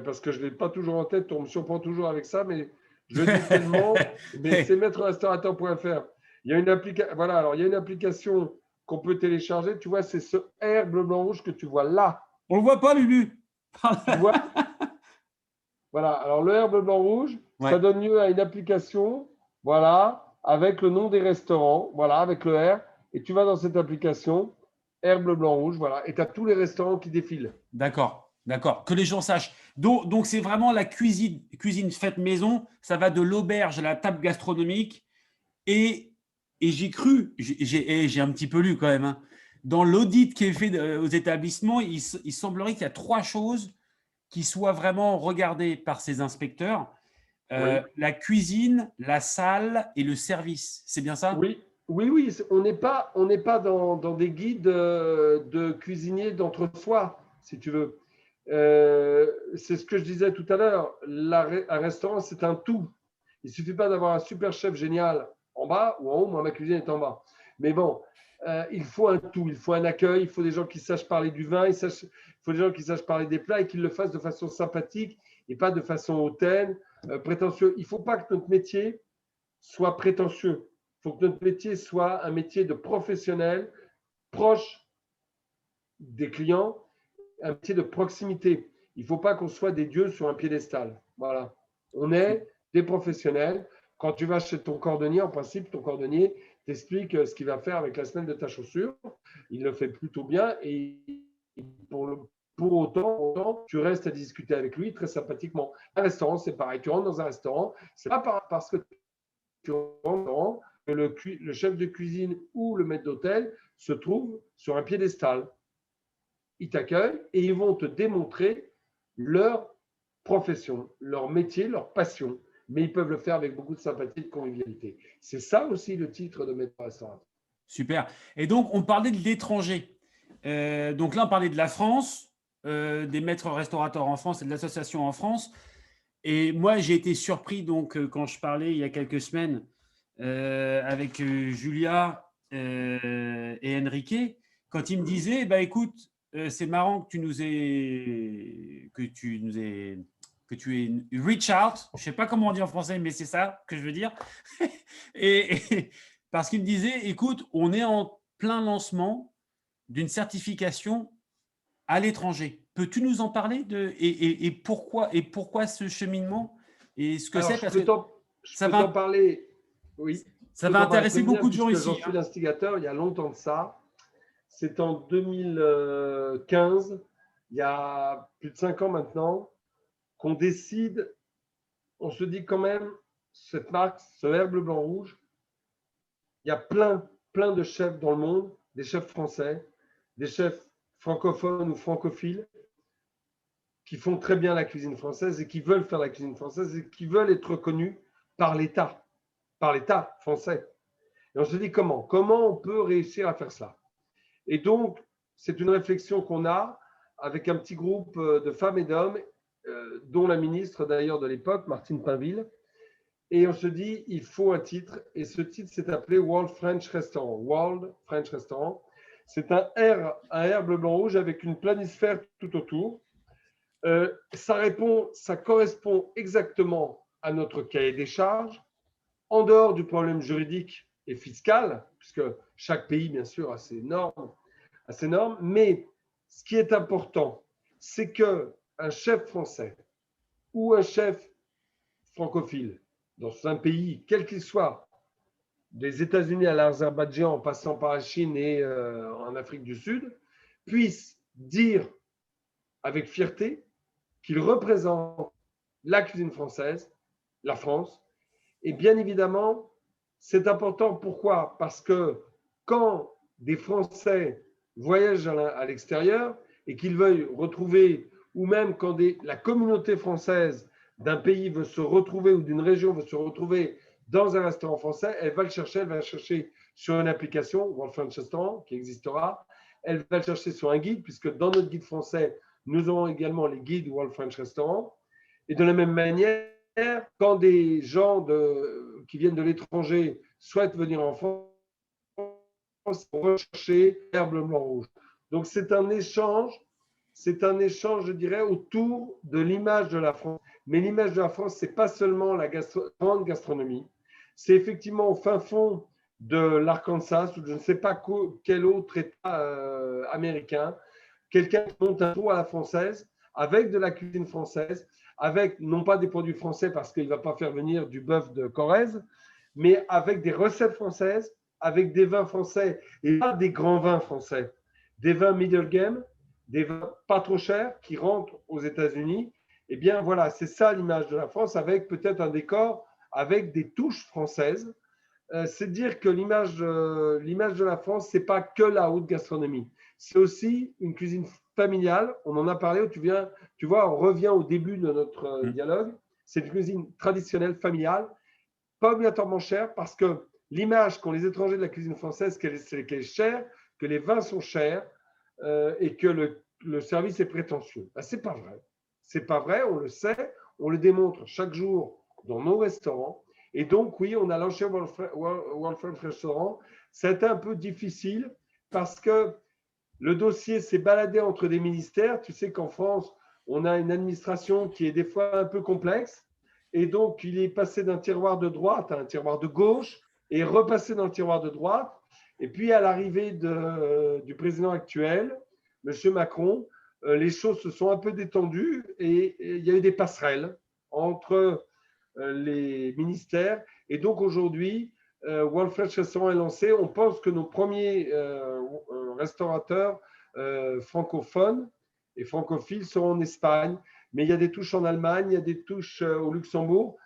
parce que je ne l'ai pas toujours en tête, on me surprend toujours avec ça, mais je le dis tellement, mais c'est maîtrerestaurateur.fr. Il y a une application, voilà, alors il y a une application qu'on peut télécharger, tu vois, c'est ce R bleu, blanc, rouge que tu vois là. On ne le voit pas, Lulu. Tu vois? Voilà, alors le R bleu, blanc, rouge, ça donne lieu à une application, voilà, avec le nom des restaurants, voilà, avec le R, et tu vas dans cette application, R bleu, blanc, rouge, voilà, et tu as tous les restaurants qui défilent. D'accord, que les gens sachent. Donc c'est vraiment la cuisine faite maison, ça va de l'auberge à la table gastronomique, et j'ai cru, j'ai un petit peu lu quand même, hein, dans l'audit qui est fait aux établissements, il semblerait qu'il y a 3 choses qui soient vraiment regardées par ces inspecteurs. La cuisine, la salle et le service. C'est bien ça? Oui. On n'est pas dans des guides de cuisiniers d'entre-soi, si tu veux. C'est ce que je disais tout à l'heure. Un restaurant, c'est un tout. Il ne suffit pas d'avoir un super chef génial en bas, ou en haut, moi, ma cuisine est en bas. Mais bon, il faut un tout, il faut un accueil, il faut des gens qui sachent parler du vin, il faut des gens qui sachent parler des plats et qu'ils le fassent de façon sympathique et pas de façon hautaine, prétentieux. Il ne faut pas que notre métier soit prétentieux. Il faut que notre métier soit un métier de professionnel, proche des clients, un métier de proximité. Il ne faut pas qu'on soit des dieux sur un piédestal. Voilà. On est des professionnels. Quand tu vas chez ton cordonnier, en principe, ton cordonnier t'explique ce qu'il va faire avec la semelle de ta chaussure. Il le fait plutôt bien et pour autant, tu restes à discuter avec lui très sympathiquement. Un restaurant, c'est pareil. Tu rentres dans un restaurant, c'est pas parce que tu rentres que le chef de cuisine ou le maître d'hôtel se trouve sur un piédestal. Ils t'accueillent et ils vont te démontrer leur profession, leur métier, leur passion. Mais ils peuvent le faire avec beaucoup de sympathie et de convivialité. C'est ça aussi le titre de maître restaurateur. Super. Et donc, on parlait de l'étranger. Donc là, on parlait de la France, des maîtres restaurateurs en France et de l'association en France. Et moi, j'ai été surpris donc quand je parlais il y a quelques semaines avec Julia et Enrique, quand ils me disaient, bah écoute, c'est marrant que tu nous aies reach out. Je sais pas comment on dit en français, mais c'est ça que je veux dire. et parce qu'ils me disaient, écoute, on est en plein lancement d'une certification à l'étranger. Peux-tu nous en parler et pourquoi ce cheminement et ce que Alors, c'est je parce peux que t'en parler. Oui, ça je peux va t'en parler intéresser très bien beaucoup de gens puisque j'en ici. suis l'instigateur il y a longtemps de ça. C'est en 2015, il y a plus de 5 ans maintenant, qu'on décide, on se dit quand même, cette marque, ce Herbe Blanc Rouge, il y a plein de chefs dans le monde, des chefs français, des chefs francophones ou francophiles, qui font très bien la cuisine française et qui veulent faire la cuisine française et qui veulent être reconnus par l'État français. Et on se dit comment on peut réussir à faire ça? Et donc, c'est une réflexion qu'on a avec un petit groupe de femmes et d'hommes, dont la ministre d'ailleurs de l'époque, Martine Pinville. Et on se dit, il faut un titre. Et ce titre s'est appelé World French Restaurant. World French Restaurant. C'est un R bleu, blanc, rouge avec une planisphère tout autour. Ça correspond exactement à notre cahier des charges, en dehors du problème juridique et fiscal, puisque chaque pays, bien sûr, a ses normes, mais ce qui est important, c'est qu'un chef français ou un chef francophile dans un pays, quel qu'il soit, des États-Unis à l'Azerbaïdjan, en passant par la Chine et en Afrique du Sud, puisse dire avec fierté qu'il représente la cuisine française, la France. Et bien évidemment, c'est important. Pourquoi? Parce que quand des Français voyagent à l'extérieur et qu'ils veuillent retrouver, ou même quand la communauté française d'un pays veut se retrouver ou d'une région veut se retrouver dans un restaurant français, elle va le chercher sur une application, World French Restaurant, qui existera. Elle va le chercher sur un guide, puisque dans notre guide français, nous avons également les guides World French Restaurant. Et de la même manière, quand des gens qui viennent de l'étranger souhaitent venir en France, rechercher Herbe Blanc Rouge. Donc c'est un échange, je dirais, autour de l'image de la France. Mais l'image de la France, c'est pas seulement la grande gastronomie, c'est effectivement au fin fond de l'Arkansas ou je ne sais pas quel autre État américain, quelqu'un qui monte un tour à la française avec de la cuisine française, avec non pas des produits français parce qu'il ne va pas faire venir du bœuf de Corrèze, mais avec des recettes françaises, avec des vins français et pas des grands vins français, des vins middle game, des vins pas trop chers qui rentrent aux États-Unis. Eh bien voilà, c'est ça l'image de la France avec peut-être un décor avec des touches françaises. C'est dire que l'image de la France, c'est pas que la haute gastronomie. C'est aussi une cuisine familiale. On en a parlé, tu vois, on revient au début de notre dialogue. C'est une cuisine traditionnelle, familiale, pas obligatoirement chère, parce que l'image qu'ont les étrangers de la cuisine française, c'est qu'elle est chère, que les vins sont chers et que le service est prétentieux. Ben, c'est pas vrai. C'est pas vrai, on le sait, on le démontre chaque jour dans nos restaurants. Et donc, oui, on a lancé World French Restaurant. Ça a été un peu difficile parce que le dossier s'est baladé entre des ministères. Tu sais qu'en France, on a une administration qui est des fois un peu complexe. Et donc, il est passé d'un tiroir de droite à un tiroir de gauche et repassé dans le tiroir de droite. Et puis, à l'arrivée du président actuel, M. Macron, les choses se sont un peu détendues et il y a eu des passerelles entre les ministères. Et donc, aujourd'hui, World French Restaurant est lancé. On pense que nos premiers restaurateurs francophones et francophiles seront en Espagne, mais il y a des touches en Allemagne, il y a des touches au Luxembourg.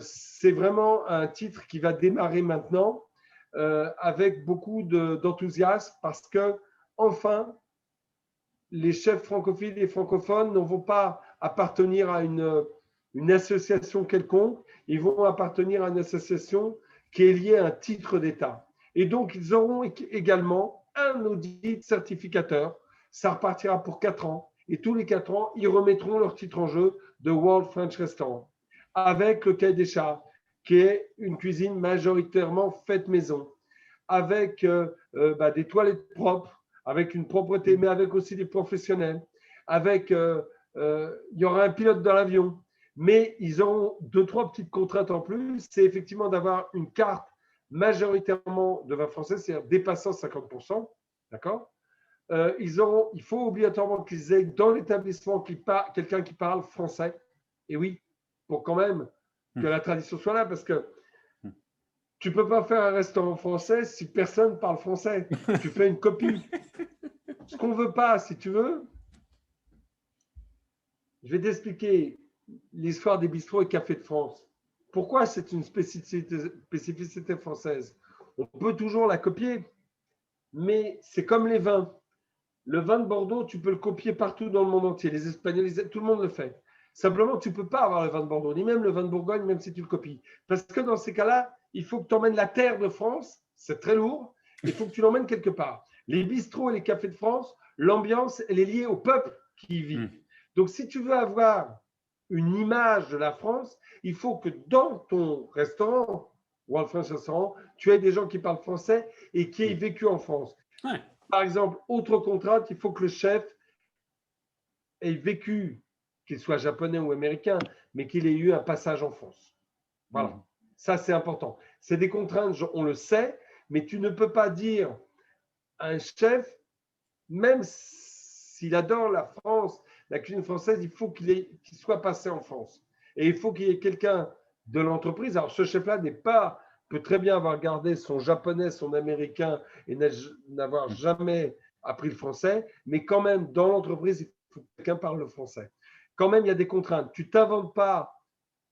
C'est vraiment un titre qui va démarrer maintenant avec beaucoup d'enthousiasme parce que, enfin, les chefs francophiles et francophones ne vont pas appartenir à une association quelconque, ils vont appartenir à une association qui est liée à un titre d'État. Et donc, ils auront également un audit certificateur. Ça repartira pour 4 ans. Et tous les 4 ans, ils remettront leur titre en jeu de World French Restaurant avec le cahier des charges, qui est une cuisine majoritairement faite maison, avec des toilettes propres, avec une propreté, mais avec aussi des professionnels. Il y aura un pilote dans l'avion, mais ils auront 2-3 petites contraintes en plus. C'est effectivement d'avoir une carte majoritairement de vin français, c'est-à-dire dépassant 50%. D'accord. Il faut obligatoirement qu'ils aient dans l'établissement quelqu'un qui parle français. Et oui, pour quand même que la tradition soit là, parce que tu ne peux pas faire un restaurant français si personne parle français. Tu fais une copie. Ce qu'on ne veut pas, si tu veux, je vais t'expliquer l'histoire des bistrots et cafés de France. Pourquoi c'est une spécificité française? On peut toujours la copier, mais c'est comme les vins. Le vin de Bordeaux, tu peux le copier partout dans le monde entier. Les Espagnols, tout le monde le fait. Simplement, tu ne peux pas avoir le vin de Bordeaux, ni même le vin de Bourgogne, même si tu le copies. Parce que dans ces cas-là, il faut que tu emmènes la terre de France, c'est très lourd, il faut que tu l'emmènes quelque part. Les bistrots et les cafés de France, l'ambiance, elle est liée au peuple qui y vit. Donc, si tu veux avoir une image de la France, il faut que dans ton restaurant, World French Restaurant, tu aies des gens qui parlent français et qui aient vécu en France. Ouais. Par exemple, autre contrainte, il faut que le chef ait vécu, qu'il soit japonais ou américain, mais qu'il ait eu un passage en France. Voilà. Ça, c'est important. C'est des contraintes, on le sait, mais tu ne peux pas dire à un chef, même s'il adore la France, la cuisine française, il faut qu'il soit passé en France. Et il faut qu'il y ait quelqu'un de l'entreprise. Alors, ce chef-là peut très bien avoir gardé son japonais, son américain et n'avoir jamais appris le français, mais quand même, dans l'entreprise, il faut que quelqu'un parle le français. Quand même, il y a des contraintes. Tu ne t'inventes pas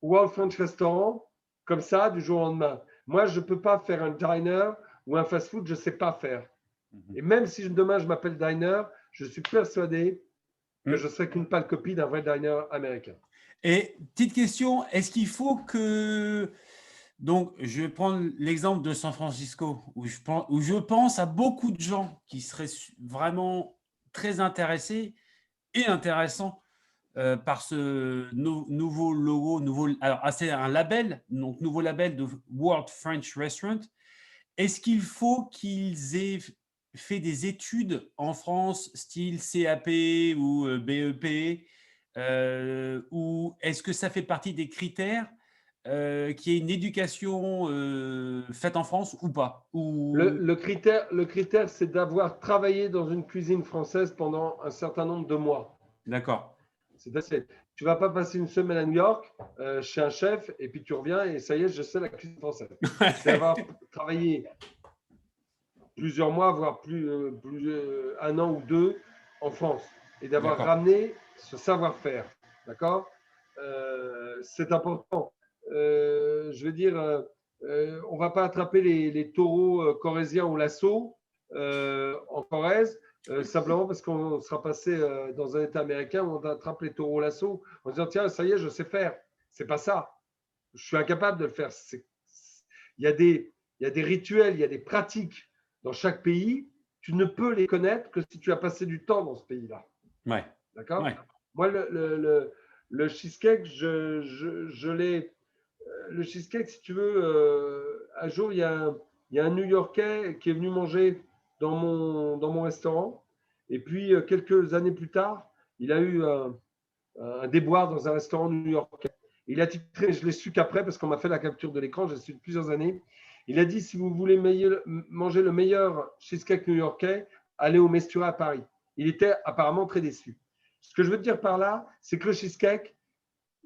World French Restaurant comme ça du jour au lendemain. Moi, je ne peux pas faire un diner ou un fast-food, je ne sais pas faire. Et même si demain je m'appelle diner, je suis persuadé que je ne serai qu'une pâle copie d'un vrai diner américain. Et petite question, est-ce qu'il faut que… Donc, je vais prendre l'exemple de San Francisco, où je pense à beaucoup de gens qui seraient vraiment très intéressés et intéressants par ce nouveau logo, alors c'est un label, donc nouveau label de World French Restaurant. Est-ce qu'il faut qu'ils aient fait des études en France, style CAP ou BEP, ou est-ce que ça fait partie des critères qu'il y ait une éducation faite en France ou pas Le critère, c'est d'avoir travaillé dans une cuisine française pendant un certain nombre de mois. D'accord. Tu ne vas pas passer une semaine à New York chez un chef et puis tu reviens et ça y est, je sais la cuisine française. C'est avoir travaillé plusieurs mois, voire un an ou 2 en France et d'avoir ramené ce savoir-faire. D'accord. C'est important. Je veux dire, on ne va pas attraper les taureaux corréziens au lasso en Corrèze, simplement parce qu'on sera passé dans un État américain où on attrape les taureaux au lasso en disant tiens, ça y est, je sais faire. C'est pas ça. Je suis incapable de le faire. Il y a des rituels, il y a des pratiques dans chaque pays. Tu ne peux les connaître que si tu as passé du temps dans ce pays-là. Ouais. D'accord. Ouais. Moi, le cheesecake, je l'ai le cheesecake, si tu veux, un jour, il y a un New-Yorkais qui est venu manger dans mon restaurant. Et puis, quelques années plus tard, il a eu un déboire dans un restaurant new-yorkais. Il a titré, je l'ai su qu'après, parce qu'on m'a fait la capture de l'écran, j'ai su depuis plusieurs années. Il a dit, si vous voulez manger le meilleur cheesecake new-yorkais, allez au Mestura à Paris. Il était apparemment très déçu. Ce que je veux te dire par là, c'est que le cheesecake,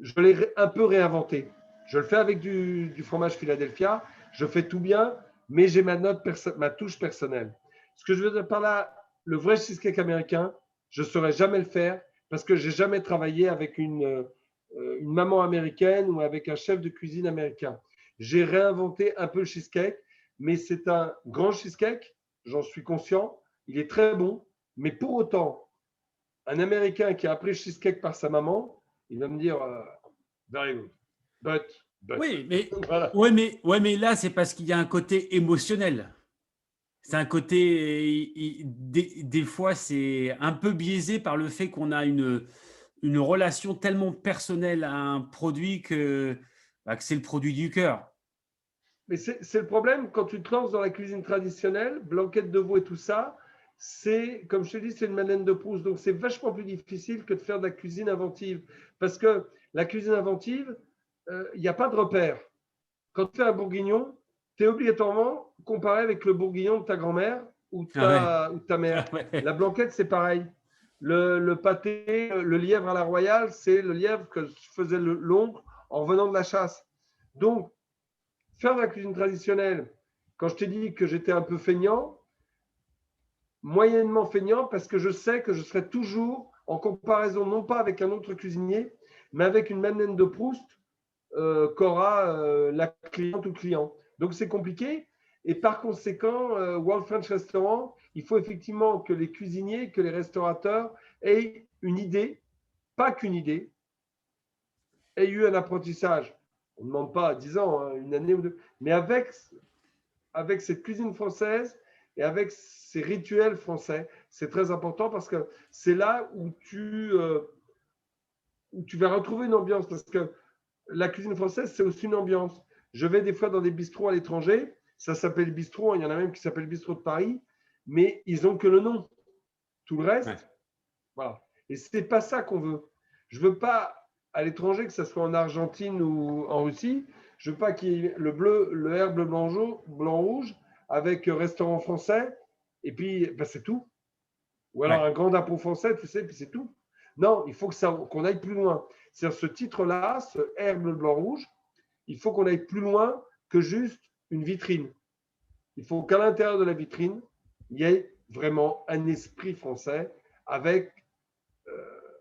je l'ai un peu réinventé. Je le fais avec du fromage Philadelphia, je fais tout bien, mais j'ai ma touche personnelle. Ce que je veux dire par là, le vrai cheesecake américain, je ne saurais jamais le faire parce que je n'ai jamais travaillé avec une maman américaine ou avec un chef de cuisine américain. J'ai réinventé un peu le cheesecake, mais c'est un grand cheesecake, j'en suis conscient, il est très bon, mais pour autant, un Américain qui a appris le cheesecake par sa maman, il va me dire very good, but. Oui, mais, Voilà. mais là, c'est parce qu'il y a un côté émotionnel. C'est un côté, des fois, c'est un peu biaisé par le fait qu'on a une relation tellement personnelle à un produit que c'est le produit du cœur. Mais c'est le problème quand tu te lances dans la cuisine traditionnelle, blanquette de veau et tout ça, c'est, comme je te dis, c'est une Madeleine de Proust. Donc, c'est vachement plus difficile que de faire de la cuisine inventive. Parce que la cuisine inventive, il n'y a pas de repère. Quand tu fais un bourguignon, tu es obligatoirement comparé avec le bourguignon de ta grand-mère ou de Ah ouais. ta mère. Ah ouais. La blanquette, c'est pareil. Le pâté, le lièvre à la royale, c'est le lièvre que faisait l'oncle en revenant de la chasse. Donc, faire de la cuisine traditionnelle, quand je t'ai dit que j'étais un peu feignant, moyennement feignant, parce que je sais que je serai toujours en comparaison, non pas avec un autre cuisinier, mais avec une Madeleine de Proust qu'aura la cliente ou le client. Donc c'est compliqué. Et par conséquent, World French Restaurant, il faut effectivement que les cuisiniers, que les restaurateurs aient une idée, pas qu'une idée, aient eu un apprentissage. On ne demande pas à 10 ans, hein, une année ou deux, mais avec cette cuisine française et avec ces rituels français, c'est très important parce que c'est là où tu vas retrouver une ambiance. Parce que la cuisine française, c'est aussi une ambiance. Je vais des fois dans des bistrots à l'étranger, ça s'appelle bistrot, il y en a même qui s'appelle bistrot de Paris, mais ils n'ont que le nom. Tout le reste, Ouais. voilà. Et ce n'est pas ça qu'on veut. Je ne veux pas à l'étranger, que ce soit en Argentine ou en Russie, je ne veux pas qu'il y ait le bleu, le R bleu blanc rouge avec restaurant français, et puis ben, c'est tout. Ou alors Ouais. un grand drapeau français, tu sais, puis c'est tout. Non, il faut qu'on aille plus loin. C'est-à-dire ce titre-là, ce R bleu blanc rouge, il faut qu'on aille plus loin que juste une vitrine. Il faut qu'à l'intérieur de la vitrine, il y ait vraiment un esprit français avec,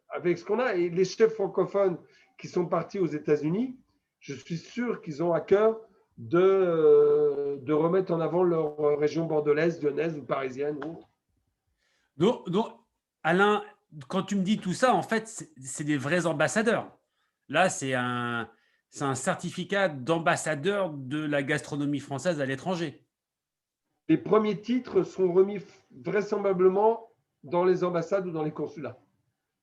avec ce qu'on a. Et les chefs francophones qui sont partis aux États-Unis, je suis sûr qu'ils ont à cœur de remettre en avant leur région bordelaise, lyonnaise ou parisienne. Donc, Alain, quand tu me dis tout ça, en fait, c'est des vrais ambassadeurs. Là, c'est un certificat d'ambassadeur de la gastronomie française à l'étranger. Les premiers titres sont remis vraisemblablement dans les ambassades ou dans les consulats.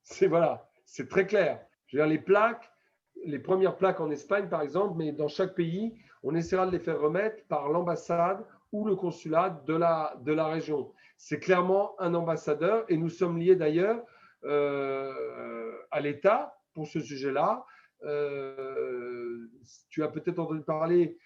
C'est voilà, c'est très clair. Je veux dire, les plaques, les premières plaques en Espagne, par exemple, mais dans chaque pays, on essaiera de les faire remettre par l'ambassade ou le consulat de la région. C'est clairement un ambassadeur et nous sommes liés d'ailleurs à l'État pour ce sujet-là. Tu as peut-être entendu parler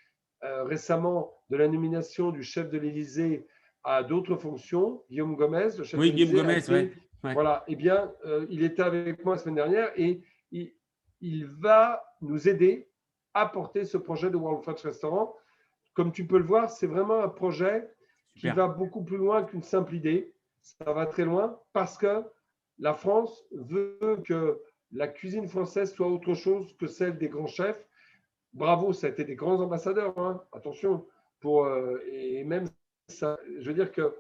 récemment de la nomination du chef de l'Élysée à d'autres fonctions. Guillaume Gomez, le chef de Oui, Guillaume l'Élysée, a Gomez, été… ouais. Ouais. Voilà, eh bien, il était avec moi la semaine dernière et il va nous aider à porter ce projet de World French Restaurant. Comme tu peux le voir, c'est vraiment un projet qui Super. va beaucoup plus loin qu'une simple idée. Ça va très loin parce que la France veut que la cuisine française soit autre chose que celle des grands chefs. Bravo, ça a été des grands ambassadeurs, hein. Attention. Et même ça, je veux dire que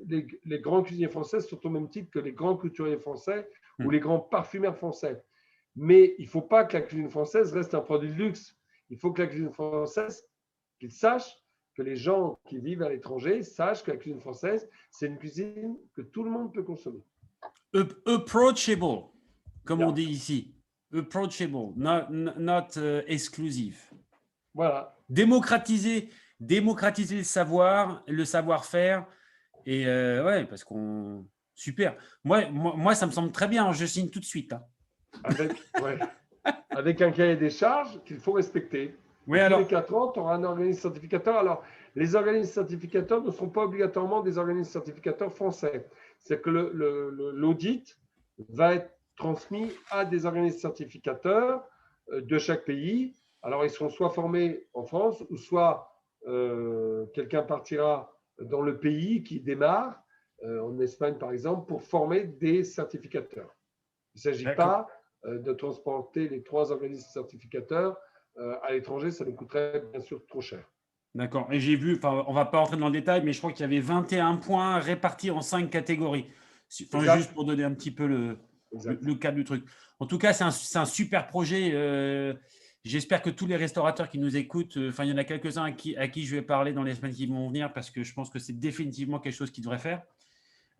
les grands cuisiniers français sont au même titre que les grands couturiers français ou les grands parfumeurs français. Mais il ne faut pas que la cuisine française reste un produit de luxe. Il faut que la cuisine française, qu'ils sachent, que les gens qui vivent à l'étranger sachent que la cuisine française, c'est une cuisine que tout le monde peut consommer. Approachable, comme on Yeah. dit ici. Approachable, not exclusive. Voilà. Démocratiser le savoir-faire. Et ouais, parce qu'on… Super. Moi, ça me semble très bien. Je signe tout de suite, hein. Ouais, avec un cahier des charges qu'il faut respecter. Oui, Tous les alors, 4 ans, tu auras un organisme certificateur. Alors, les organismes certificateurs ne sont pas obligatoirement des organismes certificateurs français. C'est que l'audit va être transmis à des organismes certificateurs de chaque pays. Alors, ils seront soit formés en France, ou soit quelqu'un partira dans le pays qui démarre, en Espagne par exemple, pour former des certificateurs. Il ne s'agit d'accord. pas de transporter les 3 organismes certificateurs à l'étranger, ça nous coûterait bien sûr trop cher. D'accord. Et j'ai vu, enfin, on va pas rentrer dans le détail, mais je crois qu'il y avait 21 points répartis en 5 catégories. Enfin, juste Exact, pour donner un petit peu exact. le cadre du truc. En tout cas, c'est un super projet. J'espère que tous les restaurateurs qui nous écoutent, enfin, il y en a quelques-uns à qui je vais parler dans les semaines qui vont venir parce que je pense que c'est définitivement quelque chose qu'ils devraient faire.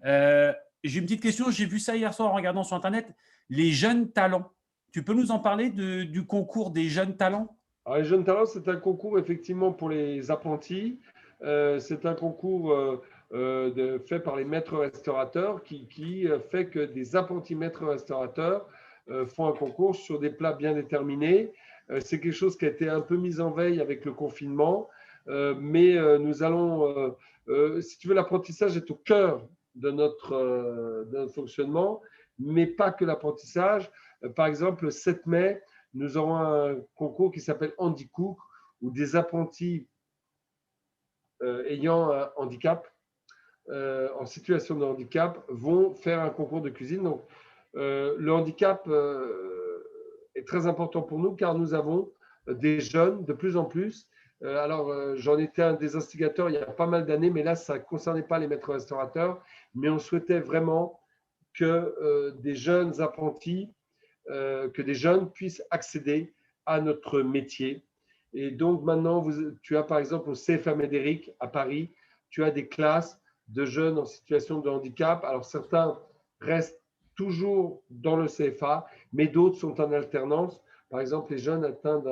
Euh, j'ai une petite question. J'ai vu ça hier soir en regardant sur Internet. Les jeunes talents. Tu peux nous en parler du concours des jeunes talents? Alors, les Jeunes Talents, c'est un concours effectivement pour les apprentis. C'est un concours fait par les maîtres restaurateurs qui fait que des apprentis maîtres restaurateurs font un concours sur des plats bien déterminés. C'est quelque chose qui a été un peu mis en veille avec le confinement, mais nous allons, si tu veux, l'apprentissage est au cœur de notre fonctionnement, mais pas que l'apprentissage. Par exemple, le 7 mai, nous aurons un concours qui s'appelle Handy Cook, où des apprentis ayant un handicap, en situation de handicap, vont faire un concours de cuisine. Donc, le handicap est très important pour nous car nous avons des jeunes de plus en plus. Alors, j'en étais un des instigateurs il y a pas mal d'années, mais là, ça ne concernait pas les maîtres restaurateurs, mais on souhaitait vraiment que des jeunes apprentis que des jeunes puissent accéder à notre métier. Et donc maintenant, tu as par exemple au CFA Médéric à Paris, tu as des classes de jeunes en situation de handicap. Alors certains restent toujours dans le CFA, mais d'autres sont en alternance. Par exemple, les jeunes atteints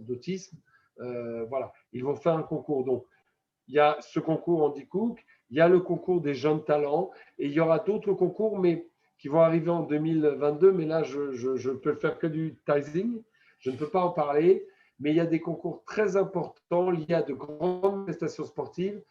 d'autisme, voilà, ils vont faire un concours. Donc, il y a ce concours Andy Cook, il y a le concours des jeunes talents, et il y aura d'autres concours, mais qui vont arriver en 2022. Mais là, je peux faire que du teasing, je ne peux pas en parler. Mais il y a des concours très importants liés à de grandes prestations sportives,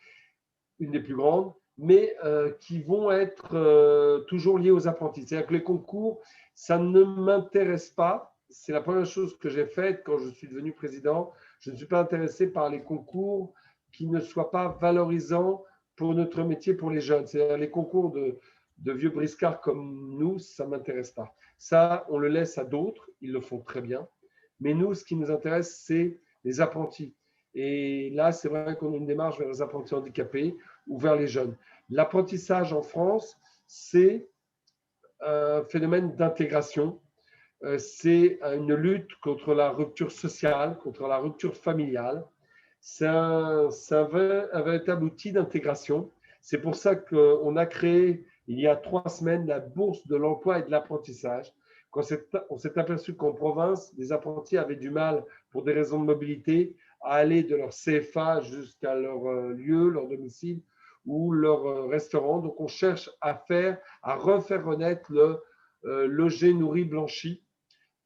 une des plus grandes, mais qui vont être toujours liés aux apprentis. C'est-à-dire que les concours, ça ne m'intéresse pas. C'est la première chose que j'ai faite quand je suis devenu président. Je ne suis pas intéressé par les concours qui ne soient pas valorisants pour notre métier, pour les jeunes. C'est-à-dire les concours de vieux briscards comme nous, ça ne m'intéresse pas. Ça, on le laisse à d'autres, ils le font très bien. Mais nous, ce qui nous intéresse, c'est les apprentis. Et là, c'est vrai qu'on a une démarche vers les apprentis handicapés ou vers les jeunes. L'apprentissage en France, c'est un phénomène d'intégration. C'est une lutte contre la rupture sociale, contre la rupture familiale. C'est un véritable outil d'intégration. C'est pour ça qu'on a créé, il y a 3 semaines, la bourse de l'emploi et de l'apprentissage. Quand on s'est aperçu qu'en province, les apprentis avaient du mal, pour des raisons de mobilité, à aller de leur CFA jusqu'à leur lieu, leur domicile ou leur restaurant. Donc, on cherche à refaire renaître le logé, nourri, blanchi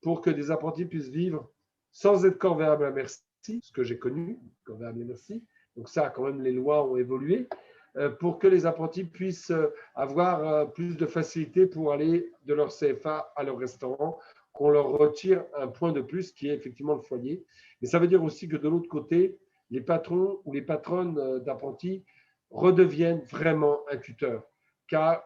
pour que des apprentis puissent vivre sans être corvéables à merci, ce que j'ai connu, corvéables à merci. Donc ça, quand même, les lois ont évolué, pour que les apprentis puissent avoir plus de facilité pour aller de leur CFA à leur restaurant, qu'on leur retire un point de plus qui est effectivement le foyer. Mais ça veut dire aussi que de l'autre côté, les patrons ou les patronnes d'apprentis redeviennent vraiment un tuteur, car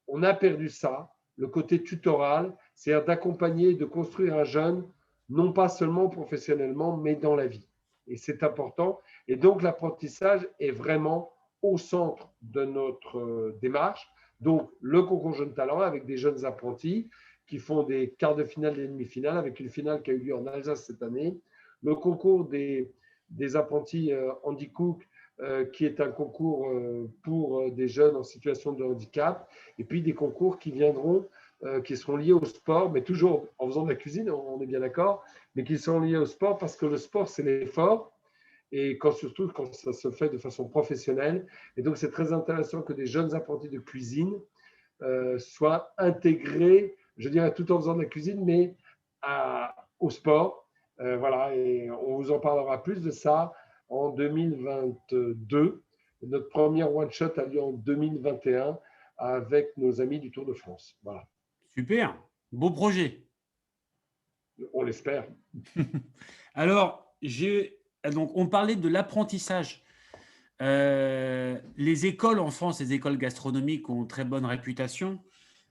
on a perdu ça, le côté tutoral, c'est-à-dire d'accompagner, de construire un jeune, non pas seulement professionnellement, mais dans la vie. Et c'est important. Et donc, l'apprentissage est vraiment au centre de notre démarche. Donc, le concours Jeunes Talents avec des jeunes apprentis qui font des quarts de finale et demi-finale, avec une finale qui a eu lieu en Alsace cette année. Le concours des apprentis Andy Cook, qui est un concours pour des jeunes en situation de handicap, et puis des concours qui viendront qui seront liés au sport, mais toujours en faisant de la cuisine, on est bien d'accord, mais qui seront liés au sport parce que le sport, c'est l'effort et surtout quand ça se fait de façon professionnelle. Et donc, c'est très intéressant que des jeunes apprentis de cuisine soient intégrés, je dirais, tout en faisant de la cuisine, mais au sport. Voilà, et on vous en parlera plus de ça en 2022. Notre premier one-shot a lieu en 2021 avec nos amis du Tour de France. Voilà. Super, beau projet. On l'espère. Alors, donc, on parlait de l'apprentissage. Les écoles en France, les écoles gastronomiques ont très bonne réputation.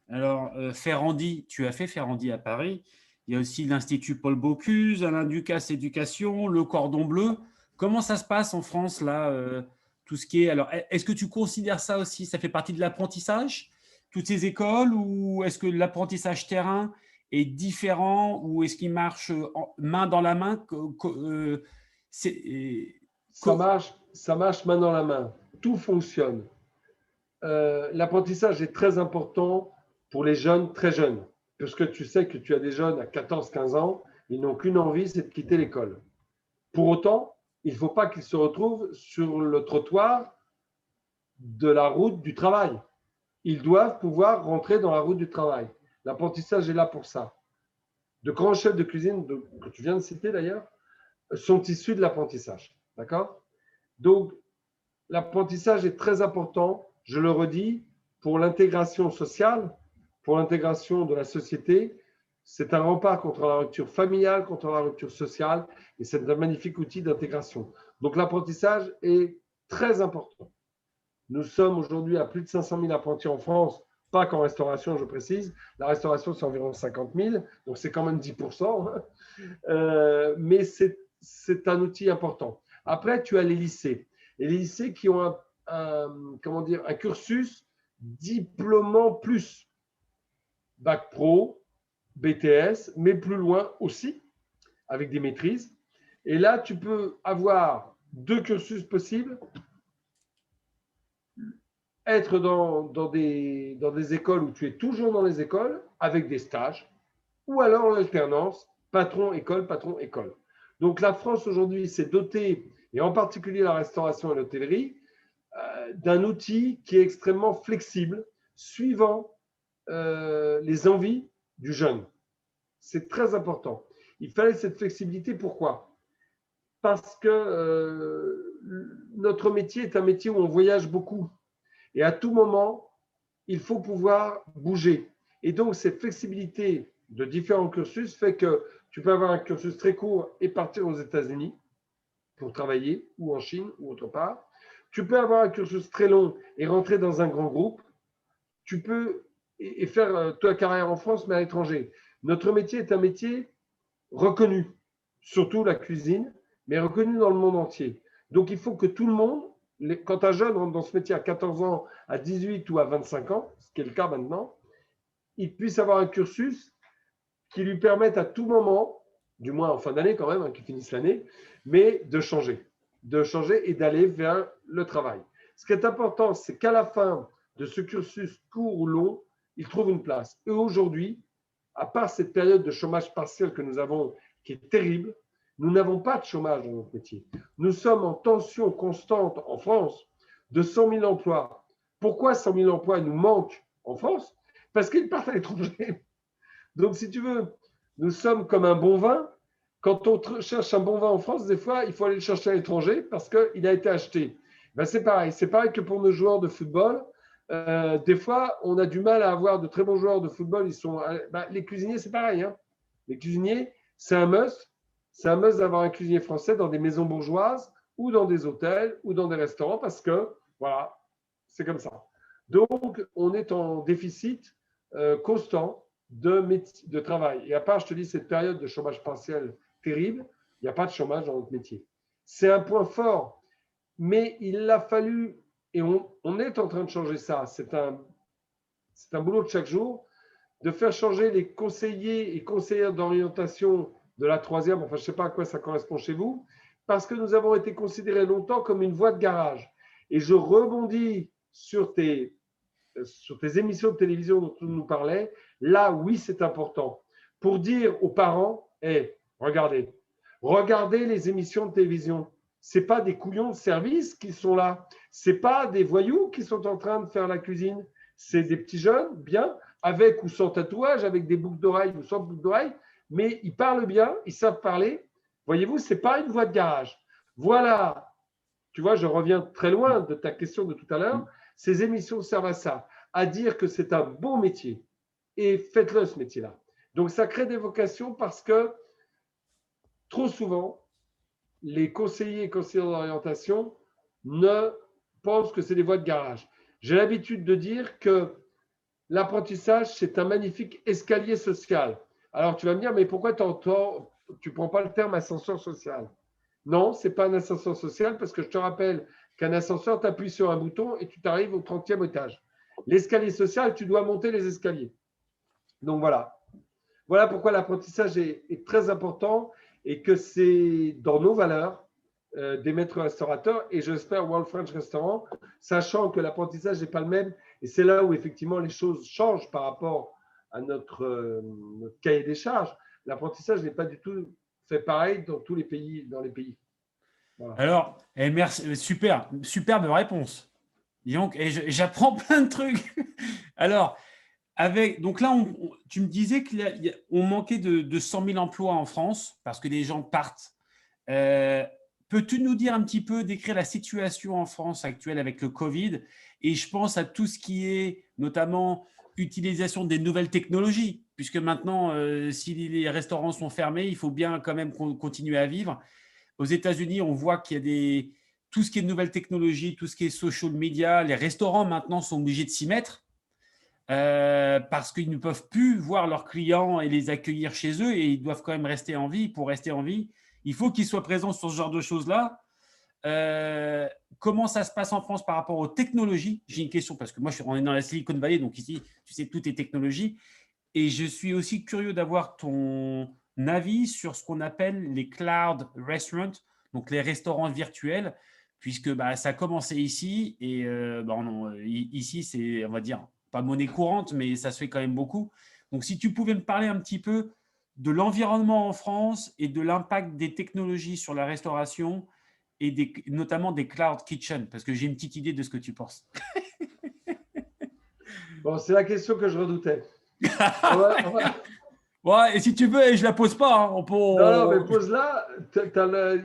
Alors, Ferrandi, tu as fait Ferrandi à Paris. Il y a aussi l'Institut Paul Bocuse, Alain Ducasse Éducation, le Cordon Bleu. Comment ça se passe en France, là, tout ce qui est… Alors, est-ce que tu considères ça aussi, ça fait partie de l'apprentissage, toutes ces écoles, ou est-ce que l'apprentissage terrain est différent, ou est-ce qu'il marche main dans la main Ça marche main dans la main. Tout fonctionne. L'apprentissage est très important pour les jeunes très jeunes, parce que tu sais que tu as des jeunes à 14-15 ans, ils n'ont qu'une envie, c'est de quitter l'école. Pour autant, il ne faut pas qu'ils se retrouvent sur le trottoir de la route du travail. Ils doivent pouvoir rentrer dans la route du travail. L'apprentissage est là pour ça. De grands chefs de cuisine, que tu viens de citer d'ailleurs, sont issus de l'apprentissage. D'accord ? Donc, l'apprentissage est très important, je le redis, pour l'intégration sociale, pour l'intégration de la société. C'est un rempart contre la rupture familiale, contre la rupture sociale, et c'est un magnifique outil d'intégration. Donc, l'apprentissage est très important. Nous sommes aujourd'hui à plus de 500 000 apprentis en France, pas qu'en restauration, je précise. La restauration, c'est environ 50 000, donc c'est quand même 10%. Mais c'est un outil important. Après, tu as les lycées. Et les lycées qui ont un cursus diplômant plus. Bac pro, BTS, mais plus loin aussi, avec des maîtrises. Et là, tu peux avoir deux cursus possibles. Être dans des écoles où tu es toujours dans les écoles, avec des stages, ou alors en alternance, patron-école, patron-école. Donc la France aujourd'hui s'est dotée, et en particulier la restauration et l'hôtellerie, d'un outil qui est extrêmement flexible, suivant les envies du jeune. C'est très important. Il fallait cette flexibilité. Pourquoi ? Parce que notre métier est un métier où on voyage beaucoup. Et à tout moment, il faut pouvoir bouger. Et donc, cette flexibilité de différents cursus fait que tu peux avoir un cursus très court et partir aux États-Unis pour travailler, ou en Chine, ou autre part. Tu peux avoir un cursus très long et rentrer dans un grand groupe. Tu peux et faire ta carrière en France, mais à l'étranger. Notre métier est un métier reconnu, surtout la cuisine, mais reconnu dans le monde entier. Donc, il faut que tout le monde, quand un jeune rentre dans ce métier à 14 ans, à 18 ou à 25 ans, ce qui est le cas maintenant, il puisse avoir un cursus qui lui permette à tout moment, du moins en fin d'année quand même, qu'il finisse l'année, mais de changer et d'aller vers le travail. Ce qui est important, c'est qu'à la fin de ce cursus court ou long, il trouve une place. Et aujourd'hui, à part cette période de chômage partiel que nous avons, qui est terrible, nous n'avons pas de chômage dans notre métier. Nous sommes en tension constante en France de 100 000 emplois. Pourquoi 100 000 emplois nous manquent en France ? Parce qu'ils partent à l'étranger. Donc, si tu veux, nous sommes comme un bon vin. Quand on cherche un bon vin en France, des fois, il faut aller le chercher à l'étranger parce qu'il a été acheté. Ben, c'est pareil. C'est pareil que pour nos joueurs de football. Des fois, on a du mal à avoir de très bons joueurs de football. Les cuisiniers, c'est pareil. Hein. Les cuisiniers, c'est un must. C'est un must d'avoir un cuisinier français dans des maisons bourgeoises ou dans des hôtels ou dans des restaurants parce que, voilà, c'est comme ça. Donc, on est en déficit constant de travail. Et à part, je te dis, cette période de chômage partiel terrible, il n'y a pas de chômage dans notre métier. C'est un point fort, mais il a fallu, et on est en train de changer ça, c'est un boulot de chaque jour, de faire changer les conseillers et conseillères d'orientation de la troisième, enfin je ne sais pas à quoi ça correspond chez vous, parce que nous avons été considérés longtemps comme une voie de garage. Et je rebondis sur tes émissions de télévision dont tu nous parlais, Là, oui, c'est important. Pour dire aux parents, hey, regardez les émissions de télévision. Ce n'est pas des couillons de service qui sont là. Ce n'est pas des voyous qui sont en train de faire la cuisine. C'est des petits jeunes, bien, avec ou sans tatouage, avec des boucles d'oreilles ou sans boucles d'oreilles, mais ils parlent bien, ils savent parler. Voyez-vous, ce n'est pas une voix de garage. Voilà, tu vois, je reviens très loin de ta question de tout à l'heure. Ces émissions servent à ça, à dire que c'est un beau métier. Et faites-le, ce métier-là. Donc, ça crée des vocations parce que trop souvent, les conseillers et conseillères d'orientation ne pensent que c'est des voies de garage. J'ai l'habitude de dire que l'apprentissage, c'est un magnifique escalier social. Alors, tu vas me dire, mais pourquoi tu ne prends pas le terme ascenseur social? Non, ce n'est pas un ascenseur social parce que je te rappelle qu'un ascenseur, tu appuies sur un bouton et tu t'arrives au 30e étage. L'escalier social, tu dois monter les escaliers. Donc, voilà. Voilà pourquoi l'apprentissage est très important et que c'est dans nos valeurs des maîtres restaurateurs et j'espère World French Restaurant, sachant que l'apprentissage n'est pas le même et c'est là où effectivement les choses changent par rapport à notre cahier des charges. L'apprentissage n'est pas du tout fait pareil dans tous les pays, dans les pays. Voilà. Alors, merci, superbe réponse. Donc, j'apprends plein de trucs. Alors, donc là, tu me disais qu'on manquait de 100 000 emplois en France parce que les gens partent. Peux-tu nous dire un petit peu, décrire la situation en France actuelle avec le Covid? Et je pense à tout ce qui est notamment utilisation des nouvelles technologies, puisque maintenant, si les restaurants sont fermés, il faut bien quand même continuer à vivre. Aux États-Unis, on voit qu'il y a tout ce qui est nouvelles technologies, tout ce qui est social media. Les restaurants maintenant sont obligés de s'y mettre. Parce qu'ils ne peuvent plus voir leurs clients et les accueillir chez eux et ils doivent quand même rester en vie. Pour rester en vie, il faut qu'ils soient présents sur ce genre de choses-là. Comment ça se passe en France par rapport aux technologies? J'ai une question parce que moi, on est dans la Silicon Valley, donc ici, tu sais, tout est technologie. Et je suis aussi curieux d'avoir ton avis sur ce qu'on appelle les cloud restaurants, donc les restaurants virtuels, puisque ça a commencé ici et ici, c'est, on va dire, pas monnaie courante, mais ça se fait quand même beaucoup. Donc, si tu pouvais me parler un petit peu de l'environnement en France et de l'impact des technologies sur la restauration et notamment des cloud kitchens, parce que j'ai une petite idée de ce que tu penses. Bon, c'est la question que je redoutais. Ouais, et si tu veux, je la pose pas. Hein, Non, mais pose-la.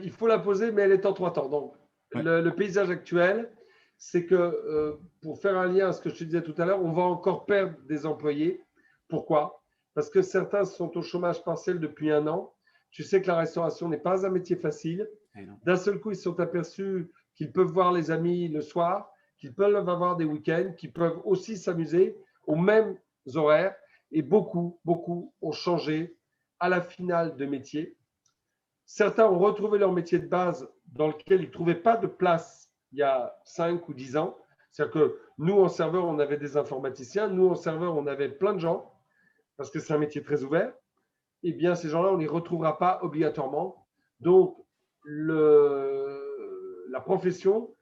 Il faut la poser, mais elle est en 3 temps. Donc, ouais. Le paysage actuel, c'est que pour faire un lien à ce que je te disais tout à l'heure, on va encore perdre des employés. Pourquoi? Parce que certains sont au chômage partiel depuis 1 an. Tu sais que la restauration n'est pas un métier facile. D'un seul coup, ils se sont aperçus qu'ils peuvent voir les amis le soir, qu'ils peuvent avoir des week-ends, qu'ils peuvent aussi s'amuser aux mêmes horaires. Et beaucoup ont changé à la finale de métier. Certains ont retrouvé leur métier de base dans lequel ils ne trouvaient pas de place il y a 5 ou 10 ans. C'est-à-dire que nous, en serveur, on avait des informaticiens. Nous, en serveur, on avait plein de gens parce que c'est un métier très ouvert. Eh bien, ces gens-là, on ne les retrouvera pas obligatoirement. Donc, la profession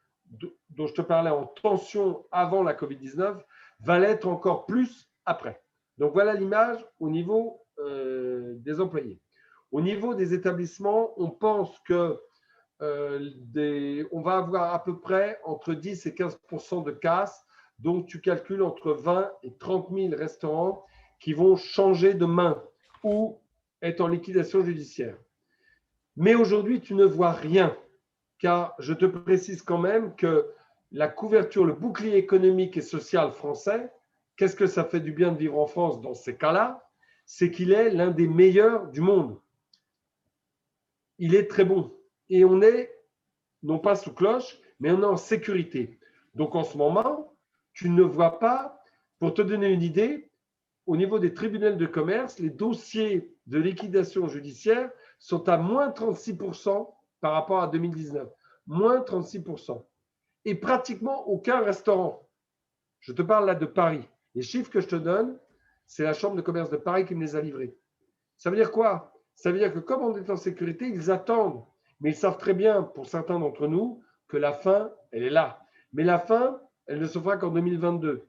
dont je te parlais en tension avant la Covid-19 va l'être encore plus après. Donc, voilà l'image au niveau des employés. Au niveau des établissements, on pense que on va avoir à peu près entre 10 et 15% de casse. Donc, tu calcules entre 20 et 30 000 restaurants qui vont changer de main ou être en liquidation judiciaire. Mais aujourd'hui, tu ne vois rien, car je te précise quand même que la couverture, le bouclier économique et social français, qu'est-ce que ça fait du bien de vivre en France dans ces cas-là? C'est qu'il est l'un des meilleurs du monde. Il est très bon. Et on est, non pas sous cloche, mais on est en sécurité. Donc en ce moment, tu ne vois pas, pour te donner une idée, au niveau des tribunaux de commerce, les dossiers de liquidation judiciaire sont à moins 36% par rapport à 2019. Moins 36%. Et pratiquement aucun restaurant. Je te parle là de Paris. Les chiffres que je te donne, c'est la Chambre de commerce de Paris qui me les a livrés. Ça veut dire quoi? Ça veut dire que comme on est en sécurité, ils attendent. Mais ils savent très bien, pour certains d'entre nous, que la fin, elle est là. Mais la fin, elle ne se fera qu'en 2022.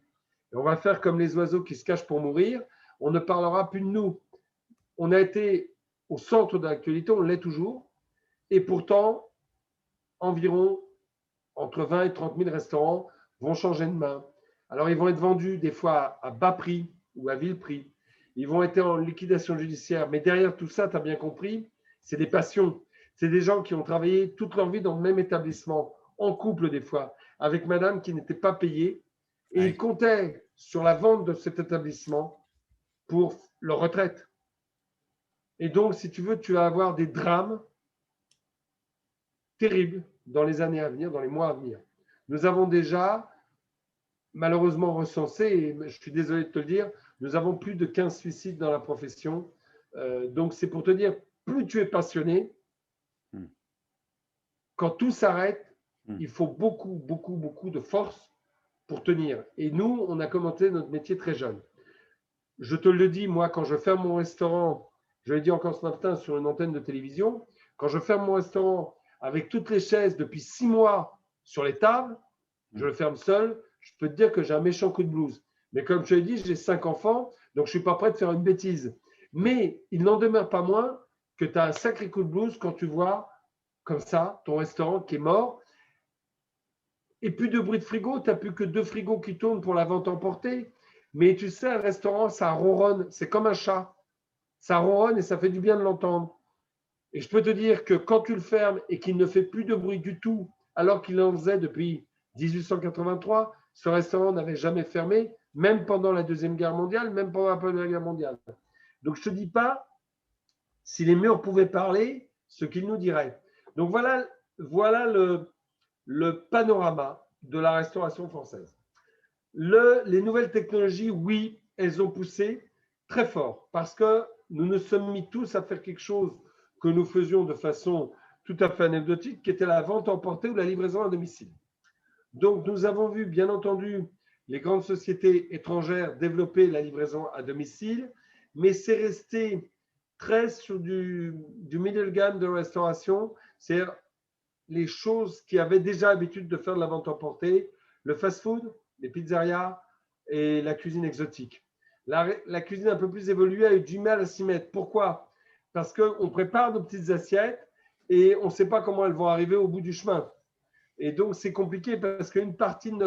Et on va faire comme les oiseaux qui se cachent pour mourir. on ne parlera plus de nous. On a été au centre de l'actualité, on l'est toujours, et pourtant, environ entre 20 et 30 000 restaurants vont changer de main. Alors, ils vont être vendus des fois à bas prix ou à vil prix. Ils vont être en liquidation judiciaire. Mais derrière tout ça, tu as bien compris, c'est des passions. C'est des gens qui ont travaillé toute leur vie dans le même établissement, en couple des fois, avec madame qui n'était pas payée. Et ils comptaient sur la vente de cet établissement pour leur retraite. Et donc, si tu veux, tu vas avoir des drames terribles dans les années à venir, dans les mois à venir. Nous avons déjà malheureusement recensé, et je suis désolé de te le dire, nous avons plus de 15 suicides dans la profession. Donc, c'est pour te dire, plus tu es passionné, quand tout s'arrête, il faut beaucoup, beaucoup, beaucoup de force pour tenir. Et nous, on a commencé notre métier très jeune. Je te le dis, moi, quand je ferme mon restaurant, je l'ai dit encore ce matin sur une antenne de télévision, quand je ferme mon restaurant avec toutes les chaises depuis 6 mois sur les tables, je le ferme seul, je peux te dire que j'ai un méchant coup de blues. Mais comme je te l'ai dit, j'ai 5 enfants, donc je ne suis pas prêt de faire une bêtise. Mais il n'en demeure pas moins que tu as un sacré coup de blues quand tu vois comme ça ton restaurant qui est mort. Et plus de bruit de frigo, tu n'as plus que 2 frigos qui tournent pour la vente emportée. Mais tu sais, un restaurant, ça ronronne, c'est comme un chat. Ça ronronne et ça fait du bien de l'entendre. Et je peux te dire que quand tu le fermes et qu'il ne fait plus de bruit du tout, alors qu'il en faisait depuis 1883, ce restaurant n'avait jamais fermé, même pendant la Deuxième Guerre mondiale, même pendant la Première Guerre mondiale. Donc je ne te dis pas, si les murs pouvaient parler, ce qu'ils nous diraient. Donc voilà le panorama de la restauration française. Les nouvelles technologies, oui, elles ont poussé très fort parce que nous nous sommes mis tous à faire quelque chose que nous faisions de façon tout à fait anecdotique, qui était la vente emportée ou la livraison à domicile. Donc, nous avons vu, bien entendu, les grandes sociétés étrangères développer la livraison à domicile, mais c'est resté très sur du middle gamme de restauration, c'est-à-dire les choses qui avaient déjà l'habitude de faire de la vente emportée, le fast-food, les pizzerias et la cuisine exotique. La cuisine un peu plus évoluée a eu du mal à s'y mettre. Pourquoi? Parce qu'on prépare nos petites assiettes et on ne sait pas comment elles vont arriver au bout du chemin. Et donc, c'est compliqué parce qu'une partie de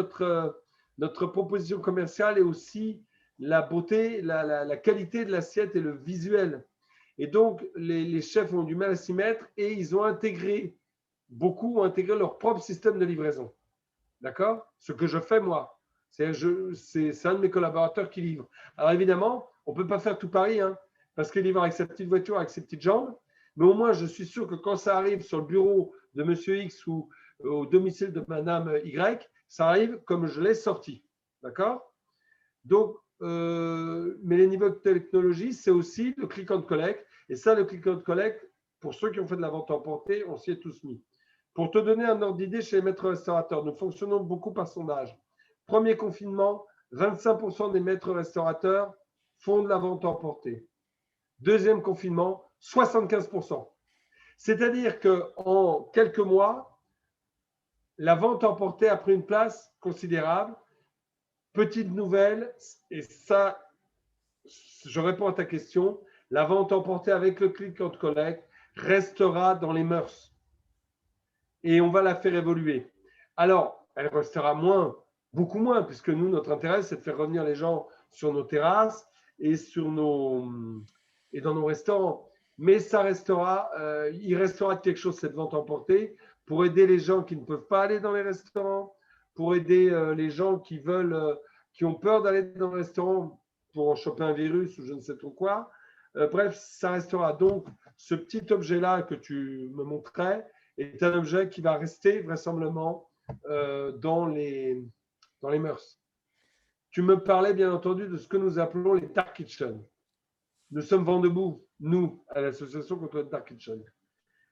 notre proposition commerciale est aussi la beauté, la qualité de l'assiette et le visuel. Et donc, les chefs ont du mal à s'y mettre et ils ont intégré, beaucoup ont intégré leur propre système de livraison. D'accord? Ce que je fais moi. C'est un de mes collaborateurs qui livre. Alors évidemment, on ne peut pas faire tout Paris, hein, parce qu'il livre avec sa petite voiture, avec ses petites jambes. Mais au moins, je suis sûr que quand ça arrive sur le bureau de Monsieur X ou au domicile de Madame Y, ça arrive comme je l'ai sorti. D'accord? Donc, mais les niveaux de technologie, c'est aussi le click and collect. Et ça, le click and collect, pour ceux qui ont fait de la vente emportée, on s'y est tous mis. Pour te donner un ordre d'idée, chez les maîtres restaurateurs, nous fonctionnons beaucoup par sondage. Premier confinement, 25% des maîtres restaurateurs font de la vente emportée. Deuxième confinement, 75%. C'est-à-dire qu'en quelques mois, la vente emportée a pris une place considérable. Petite nouvelle, et ça, je réponds à ta question, la vente emportée avec le click and collect restera dans les mœurs. Et on va la faire évoluer. Alors, elle restera beaucoup moins, puisque nous, notre intérêt, c'est de faire revenir les gens sur nos terrasses et dans nos restaurants. Mais ça restera, il restera quelque chose, cette vente emportée, pour aider les gens qui ne peuvent pas aller dans les restaurants, pour aider les gens qui ont peur d'aller dans le restaurant pour en choper un virus ou je ne sais trop quoi. Bref, ça restera. Donc, ce petit objet-là que tu me montrais est un objet qui va rester vraisemblablement dans les mœurs. Tu me parlais bien entendu de ce que nous appelons les dark kitchens. Nous sommes vent debout, nous, à l'association contre les dark kitchens.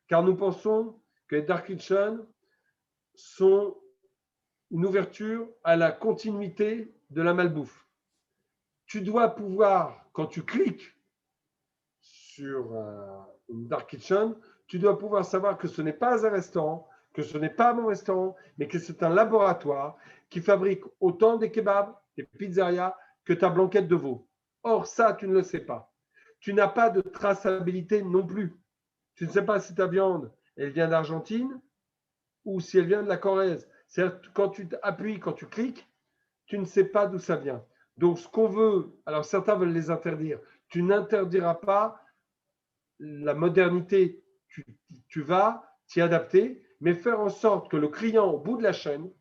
Car nous pensons que les dark kitchens sont une ouverture à la continuité de la malbouffe. Tu dois pouvoir, quand tu cliques sur une dark kitchen, tu dois pouvoir savoir que ce n'est pas un restaurant, que ce n'est pas mon restaurant, mais que c'est un laboratoire qui fabrique autant des kebabs, des pizzerias, que ta blanquette de veau. Or, ça, tu ne le sais pas. Tu n'as pas de traçabilité non plus. Tu ne sais pas si ta viande, elle vient d'Argentine ou si elle vient de la Corrèze. C'est-à-dire quand tu appuies, quand tu cliques, tu ne sais pas d'où ça vient. Donc, ce qu'on veut, alors certains veulent les interdire. Tu n'interdiras pas la modernité. Tu vas t'y adapter, mais faire en sorte que le client, au bout de la chaîne,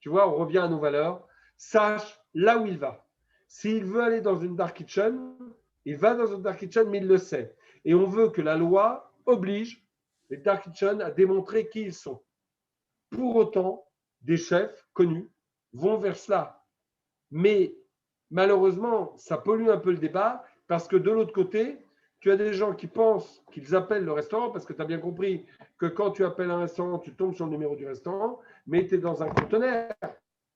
tu vois, on revient à nos valeurs, sache là où il va. S'il veut aller dans une dark kitchen, il va dans une dark kitchen, mais il le sait. Et on veut que la loi oblige les dark kitchen à démontrer qui ils sont. Pour autant, des chefs connus vont vers cela. Mais malheureusement, ça pollue un peu le débat parce que de l'autre côté, tu as des gens qui pensent qu'ils appellent le restaurant parce que tu as bien compris que quand tu appelles un restaurant, tu tombes sur le numéro du restaurant, mais tu es dans un conteneur.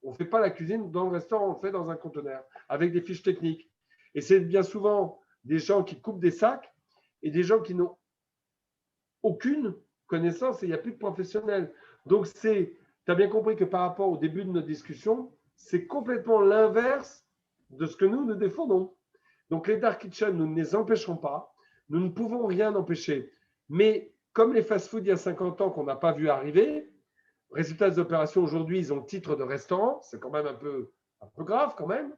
On ne fait pas la cuisine dans le restaurant, on le fait dans un conteneur avec des fiches techniques. Et c'est bien souvent des gens qui coupent des sacs et des gens qui n'ont aucune connaissance et il n'y a plus de professionnels. Donc, tu as bien compris que par rapport au début de notre discussion, c'est complètement l'inverse de ce que nous défendons. Donc, les dark kitchens, nous ne les empêcherons pas. Nous ne pouvons rien empêcher. Mais comme les fast-foods il y a 50 ans qu'on n'a pas vu arriver, résultat des opérations aujourd'hui, ils ont le titre de restaurant. C'est quand même un peu grave quand même.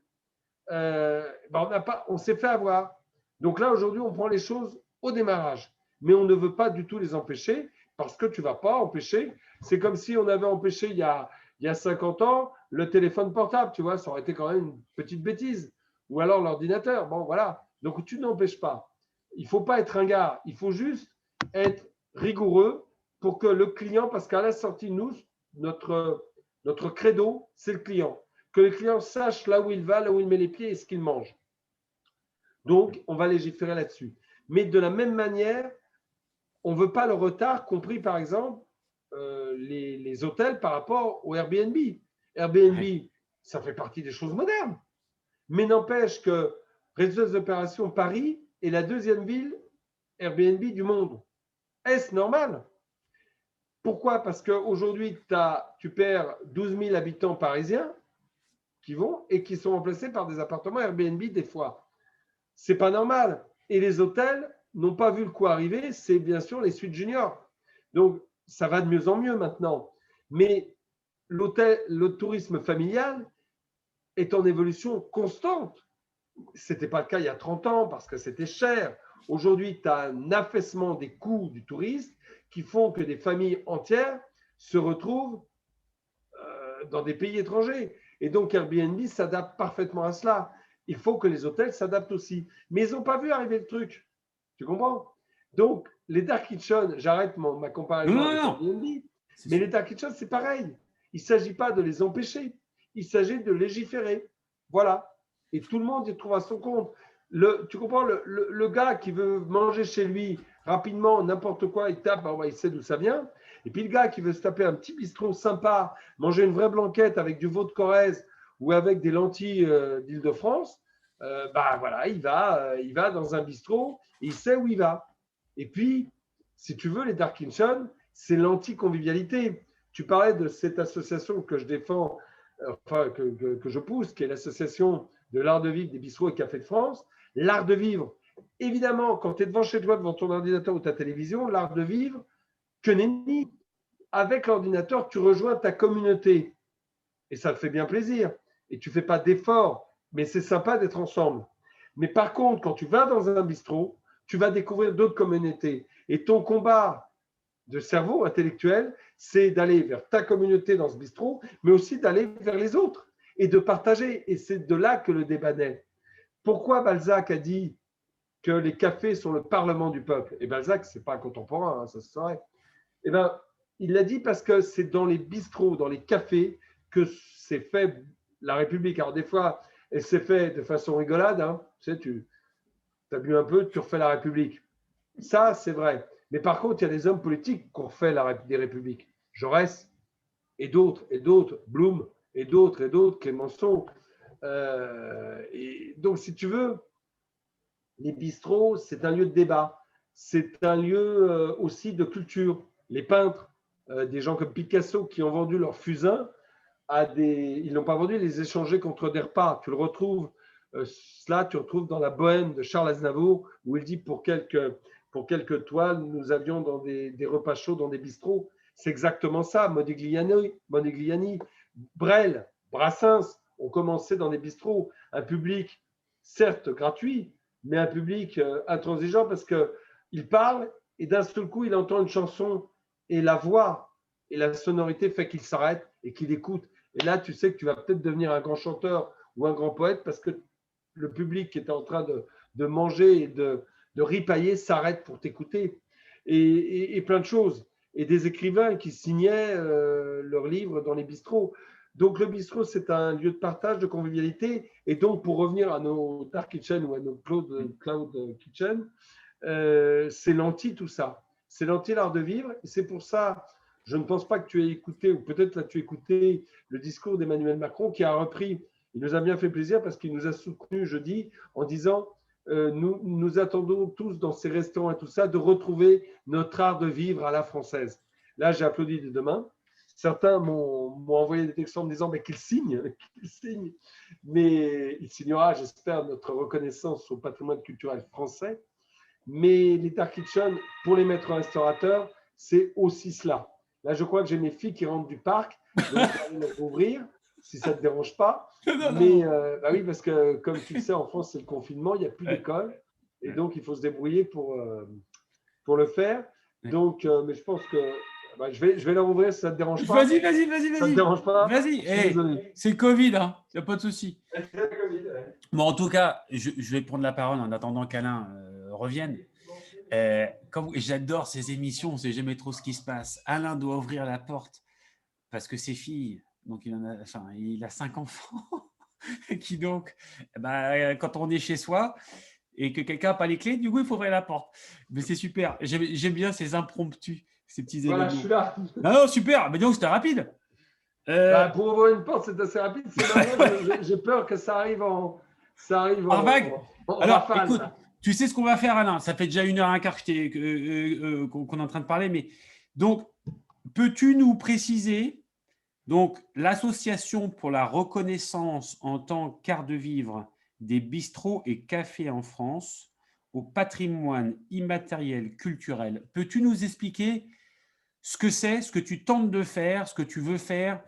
On s'est fait avoir. Donc là, aujourd'hui, on prend les choses au démarrage. Mais on ne veut pas du tout les empêcher parce que tu ne vas pas empêcher. C'est comme si on avait empêché il y a 50 ans le téléphone portable, tu vois, ça aurait été quand même une petite bêtise. Ou alors l'ordinateur. Bon, voilà. Donc tu n'empêches pas. Il ne faut pas être un gars. Il faut juste être rigoureux pour que le client, parce qu'à la sortie, nous, notre credo, c'est le client. Que le client sache là où il va, là où il met les pieds et ce qu'il mange. Donc, on va légiférer là-dessus. Mais de la même manière, on ne veut pas le retard, compris par exemple les hôtels par rapport au Airbnb. Airbnb, ça fait partie des choses modernes. Mais n'empêche que réseau des opérations Paris est la deuxième ville Airbnb du monde. Est-ce normal? Pourquoi? Parce qu'aujourd'hui, tu perds 12 000 habitants parisiens qui vont et qui sont remplacés par des appartements Airbnb des fois. C'est pas normal. Et les hôtels n'ont pas vu le coup arriver, c'est bien sûr les suites juniors. Donc, ça va de mieux en mieux maintenant. Mais le tourisme familial est en évolution constante. Ce n'était pas le cas il y a 30 ans parce que c'était cher. Aujourd'hui, tu as un affaissement des coûts du tourisme qui font que des familles entières se retrouvent dans des pays étrangers. Et donc, Airbnb s'adapte parfaitement à cela. Il faut que les hôtels s'adaptent aussi. Mais ils n'ont pas vu arriver le truc. Tu comprends? Donc, les dark kitchens, j'arrête ma comparaison avec Airbnb, mais les dark kitchens, c'est pareil. Il ne s'agit pas de les empêcher. Il s'agit de légiférer. Voilà. Et tout le monde y trouve à son compte. Tu comprends, le gars qui veut manger chez lui rapidement, n'importe quoi, il tape, il sait d'où ça vient. Et puis le gars qui veut se taper un petit bistrot sympa, manger une vraie blanquette avec du veau de Corrèze ou avec des lentilles d'Île-de-France, voilà, il va dans un bistrot et il sait où il va. Et puis, si tu veux, les dark kitchens, c'est l'anti-convivialité. Tu parlais de cette association que je défends, que je pousse, qui est l'association de l'art de vivre des bistrots et cafés de France. L'art de vivre, évidemment, quand tu es devant chez toi, devant ton ordinateur ou ta télévision, l'art de vivre, que nenni. Avec l'ordinateur, tu rejoins ta communauté. Et ça te fait bien plaisir. Et tu ne fais pas d'efforts, mais c'est sympa d'être ensemble. Mais par contre, quand tu vas dans un bistrot, tu vas découvrir d'autres communautés. Et ton combat de cerveau intellectuel, c'est d'aller vers ta communauté dans ce bistrot, mais aussi d'aller vers les autres et de partager. Et c'est de là que le débat naît. Pourquoi Balzac a dit que les cafés sont le parlement du peuple? Et Balzac, ce n'est pas contemporain, ça se saurait. Eh bien, il l'a dit parce que c'est dans les bistrots, dans les cafés, que s'est fait la République. Alors, des fois, elle s'est fait de façon rigolade. Hein. Tu sais, tu as bu un peu, tu refais la République. Ça, c'est vrai. Mais par contre, il y a des hommes politiques qui ont refait des républiques. Jaurès et d'autres, Blum et d'autres, Clémenceau. Et donc, si tu veux, les bistrots, c'est un lieu de débat. C'est un lieu aussi de culture. Les peintres, des gens comme Picasso qui ont vendu leurs fusains ils n'ont pas vendu, ils les échangé contre des repas. Tu le retrouves Cela, tu retrouves dans la Bohème de Charles Aznavour, où il dit pour quelques toiles, nous avions dans des repas chauds, dans des bistrots. C'est exactement ça. Modigliani, Brel, Brassens ont commencé dans des bistrots. Un public, certes gratuit, mais un public intransigeant parce qu'il parle et d'un seul coup, il entend une chanson et la voix et la sonorité fait qu'il s'arrête et qu'il écoute. Et là, tu sais que tu vas peut-être devenir un grand chanteur ou un grand poète parce que le public qui était en train de manger et de ripailler s'arrête pour t'écouter. Et plein de choses. Et des écrivains qui signaient leurs livres dans les bistrots. Donc, le bistrot, c'est un lieu de partage, de convivialité. Et donc, pour revenir à nos Dark Kitchen ou à nos Cloud Kitchen, c'est l'anti tout ça. C'est l'anti l'art de vivre. Et c'est pour ça, je ne pense pas que tu aies écouté, ou peut-être l'as-tu écouté, le discours d'Emmanuel Macron qui a repris. Il nous a bien fait plaisir parce qu'il nous a soutenu jeudi en disant nous attendons tous dans ces restaurants et tout ça de retrouver notre art de vivre à la française. Là, j'ai applaudi de demain. Certains m'ont envoyé des textos en me disant qu'il signe, qu'il signe. Mais il signera, j'espère, notre reconnaissance au patrimoine culturel français. Mais les Dark Kitchen, pour les maîtres restaurateurs, c'est aussi cela. Là, je crois que j'ai mes filles qui rentrent du parc, donc je vais les ouvrir, si ça ne te dérange pas. Mais bah oui, parce que comme tu le sais, en France, c'est le confinement, il n'y a plus d'école. Et donc, il faut se débrouiller pour le faire. Donc, mais je pense que je vais leur ouvrir si ça ne te dérange pas. Vas-y. Ça ne te dérange pas? Vas-y. C'est le Covid, hein. Il n'y a pas de souci. Bon, en tout cas, je vais prendre la parole en attendant qu'Alain revienne. J'adore ces émissions, on ne sait jamais trop ce qui se passe. Alain doit ouvrir la porte parce que ses filles, donc il a 5 enfants, qui donc, quand on est chez soi et que quelqu'un n'a pas les clés, du coup, il faut ouvrir la porte. Mais c'est super. J'aime bien ces impromptus, ces petits événements. Voilà, je suis là. Non, super. Mais donc, c'était rapide. Pour ouvrir une porte, c'est assez rapide. J'ai peur que ça arrive en vague. Alors, rafale. écoute, tu sais ce qu'on va faire, Alain? Ça fait déjà 1h15 qu'on est en train de parler. Mais donc, peux-tu nous préciser donc l'association pour la reconnaissance en tant qu'art de vivre des bistrots et cafés en France au patrimoine immatériel culturel? Peux-tu nous expliquer ce que c'est, ce que tu tentes de faire, ce que tu veux faire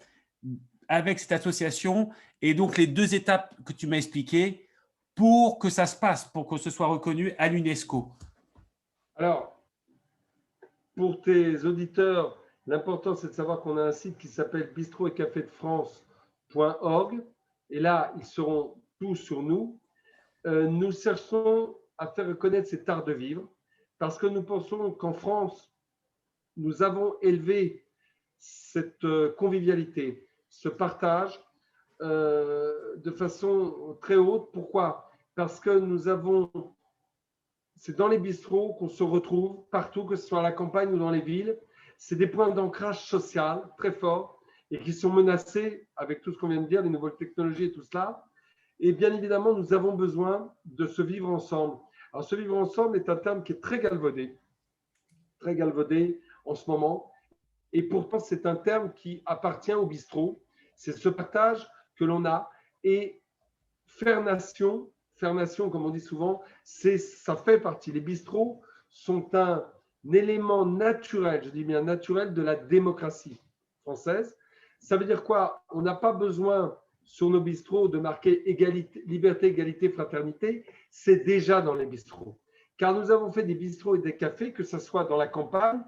avec cette association et donc les 2 étapes que tu m'as expliquées pour que ça se passe, pour que ce soit reconnu à l'UNESCO? Alors, pour tes auditeurs, l'important, c'est de savoir qu'on a un site qui s'appelle bistro et café de France.org. Et là, ils seront tous sur nous. Nous cherchons à faire reconnaître cet art de vivre parce que nous pensons qu'en France, nous avons élevé cette convivialité, ce partage de façon très haute. Pourquoi? Parce que c'est dans les bistrots qu'on se retrouve partout, que ce soit à la campagne ou dans les villes. C'est des points d'ancrage social très forts et qui sont menacés avec tout ce qu'on vient de dire, les nouvelles technologies et tout cela. Et bien évidemment, nous avons besoin de se vivre ensemble. Alors, se vivre ensemble est un terme qui est très galvaudé en ce moment. Et pourtant, c'est un terme qui appartient au bistrot. C'est ce partage que l'on a. Et faire nation, comme on dit souvent, ça fait partie. Les bistrots sont un élément naturel, je dis bien naturel, de la démocratie française. Ça veut dire quoi? On n'a pas besoin sur nos bistrots de marquer égalité, liberté, égalité, fraternité. C'est déjà dans les bistrots. Car nous avons fait des bistrots et des cafés, que ce soit dans la campagne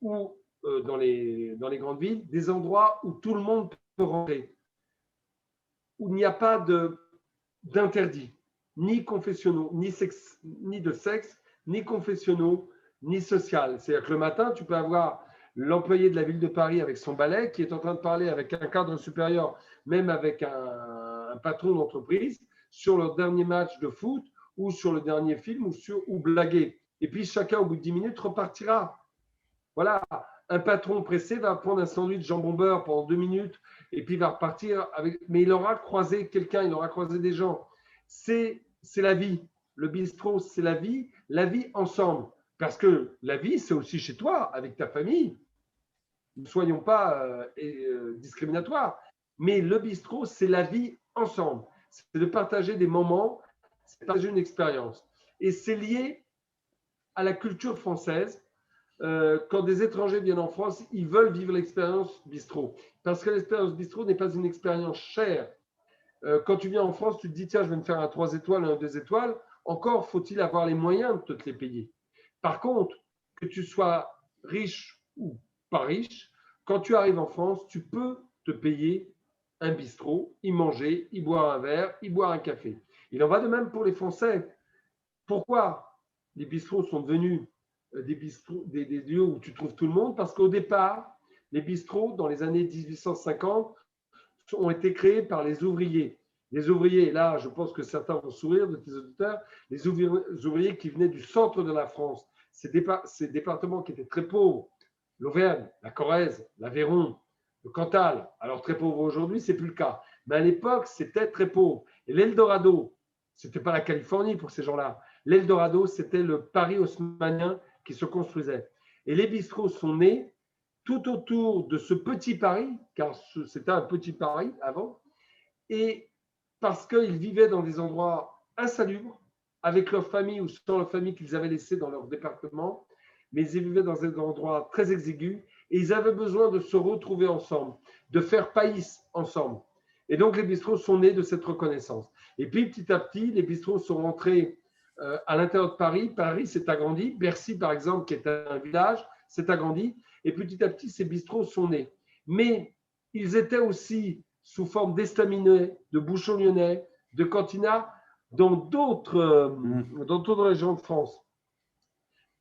ou dans les grandes villes, des endroits où tout le monde peut rentrer, où il n'y a pas d'interdits, ni confessionnaux, ni de sexe, ni confessionnaux, ni social. C'est-à-dire que le matin, tu peux avoir l'employé de la ville de Paris avec son balai qui est en train de parler avec un cadre supérieur, même avec un patron d'entreprise, sur leur dernier match de foot ou sur le dernier film ou blaguer. Et puis chacun, au bout de 10 minutes, repartira. Voilà, un patron pressé va prendre un sandwich jambon beurre pendant 2 minutes et puis va repartir avec. Mais il aura croisé quelqu'un, il aura croisé des gens. C'est la vie. Le bistrot, c'est la vie ensemble. Parce que la vie, c'est aussi chez toi, avec ta famille. Ne soyons pas discriminatoires. Mais le bistrot, c'est la vie ensemble. c'est de partager des moments, c'est de partager une expérience. Et c'est lié à la culture française. Quand des étrangers viennent en France, ils veulent vivre l'expérience bistrot. Parce que l'expérience bistrot n'est pas une expérience chère. Quand tu viens en France, tu te dis, tiens, je vais me faire un 3 étoiles, un 2 étoiles. Encore faut-il avoir les moyens de te les payer. Par contre, que tu sois riche ou pas riche, quand tu arrives en France, tu peux te payer un bistrot, y manger, y boire un verre, y boire un café. Il en va de même pour les Français. Pourquoi les bistrots sont devenus des lieux où tu trouves tout le monde? Parce qu'au départ, les bistrots, dans les années 1850, ont été créés par les ouvriers. Les ouvriers, là, je pense que certains vont sourire de tes auditeurs, les ouvriers qui venaient du centre de la France, ces départements qui étaient très pauvres, l'Auvergne, la Corrèze, l'Aveyron, le Cantal. Alors très pauvre aujourd'hui, c'est plus le cas. Mais à l'époque, c'était très pauvre. Et l'Eldorado, c'était pas la Californie pour ces gens-là. L'Eldorado, c'était le Paris haussmannien qui se construisait. Et les bistrots sont nés tout autour de ce petit Paris, car c'était un petit Paris avant, et parce qu'ils vivaient dans des endroits insalubres, avec leur famille ou sans leur famille qu'ils avaient laissée dans leur département, mais ils vivaient dans des endroits très exigus, et ils avaient besoin de se retrouver ensemble, de faire païs ensemble. Et donc les bistrots sont nés de cette reconnaissance. Et puis petit à petit, les bistrots sont rentrés à l'intérieur de Paris. Paris s'est agrandi. Bercy, par exemple, qui est un village, s'est agrandi. Et petit à petit, ces bistrots sont nés. Mais ils étaient aussi sous forme d'estaminets, de bouchons lyonnais, de cantinats dans d'autres régions de France.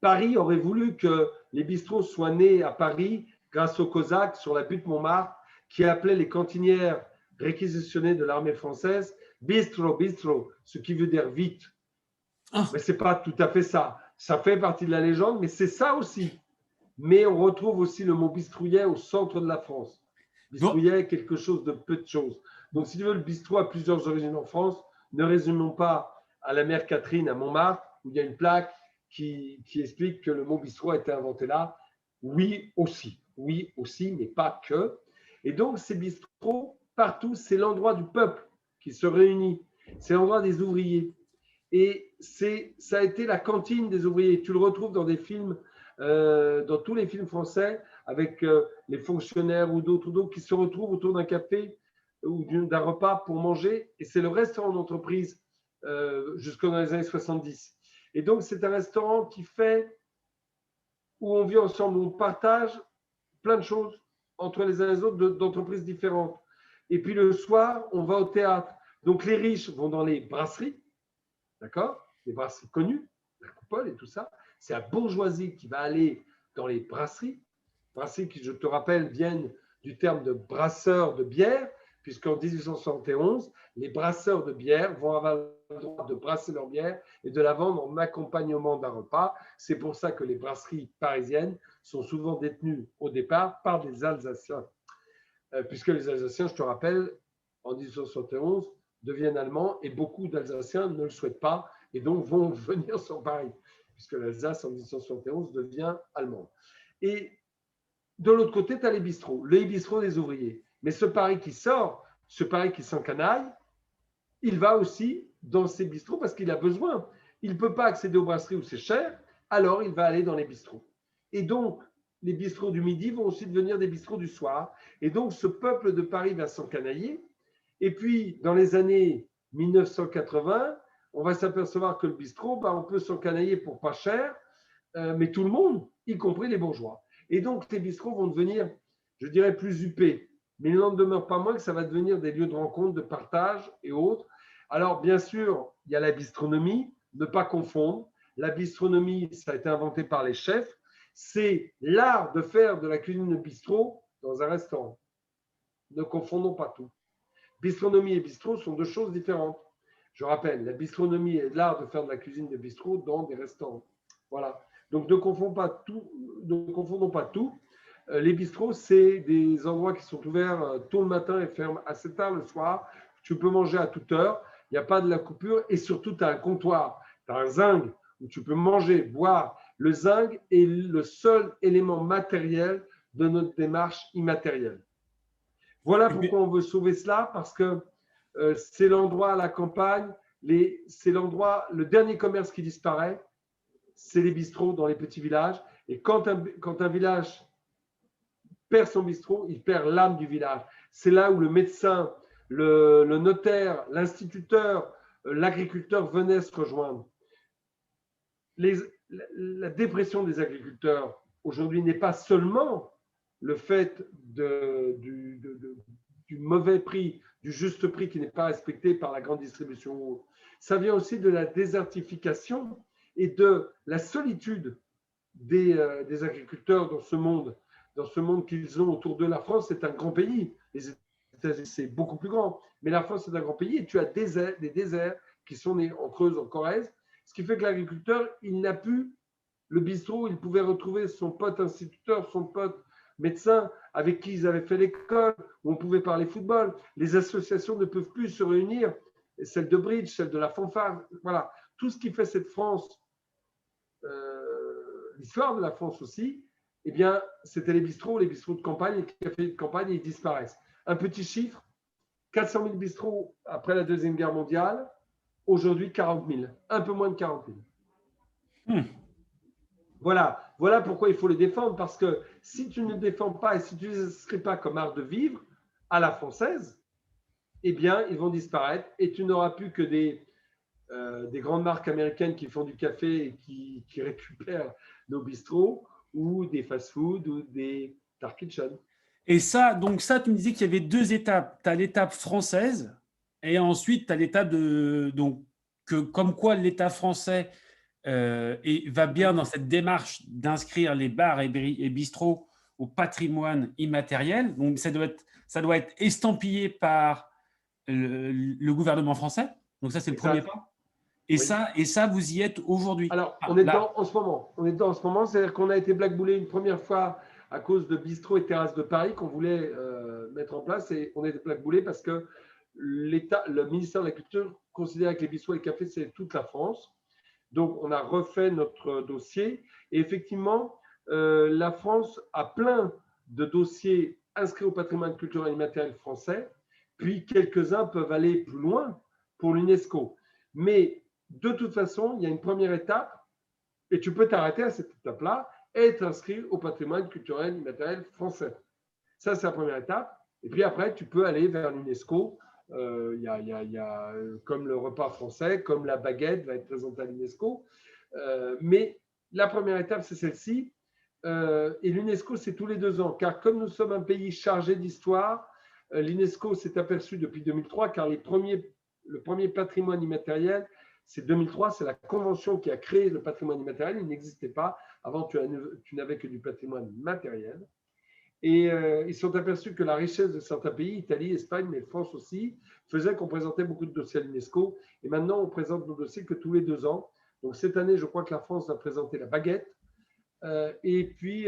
Paris aurait voulu que les bistrots soient nés à Paris grâce aux Cosaques sur la butte Montmartre qui appelaient les cantinières réquisitionnées de l'armée française bistro, bistro, ce qui veut dire vite. Mais ce n'est pas tout à fait ça. Ça fait partie de la légende, mais c'est ça aussi. Mais on retrouve aussi le mot bistrouillet au centre de la France. Bistrouillet est quelque chose de peu de choses. Donc, si tu veux, le bistrot a plusieurs origines en France. Ne résumons pas à la mère Catherine à Montmartre, où il y a une plaque qui explique que le mot bistrot a été inventé là. Oui aussi, mais pas que. Et donc, ces bistrots, partout, c'est l'endroit du peuple qui se réunit. C'est l'endroit des ouvriers. Et ça a été la cantine des ouvriers. Tu le retrouves dans des films, dans tous les films français, avec les fonctionnaires ou d'autres qui se retrouvent autour d'un café ou d'un repas pour manger. Et c'est le restaurant d'entreprise jusque dans les années 70. Et donc, c'est un restaurant qui fait où on vit ensemble, où on partage plein de choses entre les uns et les autres d'entreprises différentes. Et puis le soir, on va au théâtre. Donc, les riches vont dans les brasseries. D'accord? Les brasseries connues, la Coupole et tout ça. C'est la bourgeoisie qui va aller dans les brasseries. Brasseries qui, je te rappelle, viennent du terme de brasseur de bière, puisqu'en 1871, les brasseurs de bière vont avoir le droit de brasser leur bière et de la vendre en accompagnement d'un repas. C'est pour ça que les brasseries parisiennes sont souvent détenues au départ par des Alsaciens. Puisque les Alsaciens, je te rappelle, en 1871, deviennent allemands et beaucoup d'Alsaciens ne le souhaitent pas et donc vont venir sur Paris, puisque l'Alsace en 1871 devient allemande. Et de l'autre côté, tu as les bistrots des ouvriers. Mais ce Paris qui sort, ce Paris qui s'encanaille, il va aussi dans ces bistrots parce qu'il a besoin. Il ne peut pas accéder aux brasseries où c'est cher, alors il va aller dans les bistrots. Et donc, les bistrots du midi vont aussi devenir des bistrots du soir. Et donc, ce peuple de Paris va s'encanailler. Et puis, dans les années 1980, on va s'apercevoir que le bistrot, on peut s'encanailler pour pas cher, mais tout le monde, y compris les bourgeois. Et donc, les bistrots vont devenir, je dirais, plus huppés. Mais il n'en demeure pas moins que ça va devenir des lieux de rencontre, de partage et autres. Alors, bien sûr, il y a la bistronomie, ne pas confondre. La bistronomie, ça a été inventé par les chefs. C'est l'art de faire de la cuisine de bistrot dans un restaurant. Ne confondons pas tout. Bistronomie et bistrot sont deux choses différentes. Je rappelle, la bistronomie est l'art de faire de la cuisine de bistrot dans des restaurants. Voilà. Donc, ne confondons pas tout. Les bistrots, c'est des endroits qui sont ouverts tôt le matin et ferment assez tard le soir. Tu peux manger à toute heure. Il n'y a pas de la coupure. Et surtout, tu as un comptoir. Tu as un zinc où tu peux manger, boire. Le zinc est le seul élément matériel de notre démarche immatérielle. Voilà pourquoi on veut sauver cela, parce que C'est l'endroit à la campagne, c'est l'endroit, le dernier commerce qui disparaît, c'est les bistrots dans les petits villages. Et quand un village perd son bistrot, il perd l'âme du village. C'est là où le médecin, le notaire, l'instituteur, l'agriculteur venaient se rejoindre. La dépression des agriculteurs aujourd'hui n'est pas seulement le fait du mauvais prix, du juste prix qui n'est pas respecté par la grande distribution. Ça vient aussi de la désertification et de la solitude des agriculteurs dans ce monde qu'ils ont autour de la France. C'est un grand pays. Les États-Unis, c'est beaucoup plus grand. Mais la France, c'est un grand pays et tu as des déserts qui sont nés en Creuse, en Corrèze. Ce qui fait que l'agriculteur, il n'a plus le bistrot, il pouvait retrouver son pote instituteur, son pote médecin avec qui ils avaient fait l'école, où on pouvait parler football. Les associations ne peuvent plus se réunir, celle de bridge, celle de la fanfare, voilà. Tout ce qui fait cette France, l'histoire de la France aussi, eh bien, c'était les bistrots de campagne, les cafés de campagne, ils disparaissent. Un petit chiffre, 400 000 bistrots après la Deuxième Guerre mondiale, aujourd'hui 40 000, un peu moins de 40 000. Voilà pourquoi il faut les défendre, parce que si tu ne les défends pas et si tu ne les inscris pas comme art de vivre à la française, eh bien, ils vont disparaître et tu n'auras plus que des grandes marques américaines qui font du café et qui récupèrent nos bistrots ou des fast-food ou des dark kitchen. Et ça, donc ça, tu me disais qu'il y avait deux étapes. Tu as l'étape française et ensuite tu as l'étape comme quoi l'État français va bien dans cette démarche d'inscrire les bars et bistrots au patrimoine immatériel. Donc ça doit être estampillé par le gouvernement français. Donc ça, c'est le premier pas. Et, oui. ça, vous y êtes aujourd'hui. Alors, on est dedans en ce moment. On est dedans en ce moment. C'est-à-dire qu'on a été blackboulé une première fois à cause de bistrots et terrasses de Paris qu'on voulait mettre en place. Et on a été blackboulé parce que le ministère de la Culture considérait que les bistrots et les cafés, c'est toute la France. Donc, on a refait notre dossier. Et effectivement, la France a plein de dossiers inscrits au patrimoine culturel et immatériel français. Puis, quelques-uns peuvent aller plus loin pour l'UNESCO. Mais de toute façon, il y a une première étape et tu peux t'arrêter à cette étape-là et être inscrit au patrimoine culturel immatériel français. Ça, c'est la première étape. Et puis après, tu peux aller vers l'UNESCO. Il y a comme le repas français, comme la baguette va être présentée à l'UNESCO. Mais la première étape, c'est celle-ci. Et l'UNESCO, c'est tous les 2 ans. Car comme nous sommes un pays chargé d'histoire, l'UNESCO s'est aperçu depuis 2003, car le premier patrimoine immatériel, c'est 2003, c'est la convention qui a créé le patrimoine immatériel. Il n'existait pas. Avant, tu n'avais que du patrimoine matériel. Et ils sont aperçus que la richesse de certains pays, Italie, Espagne, mais France aussi, faisait qu'on présentait beaucoup de dossiers à l'UNESCO. Et maintenant, on présente nos dossiers que tous les 2 ans. Donc cette année, je crois que la France va présenter la baguette. Et puis,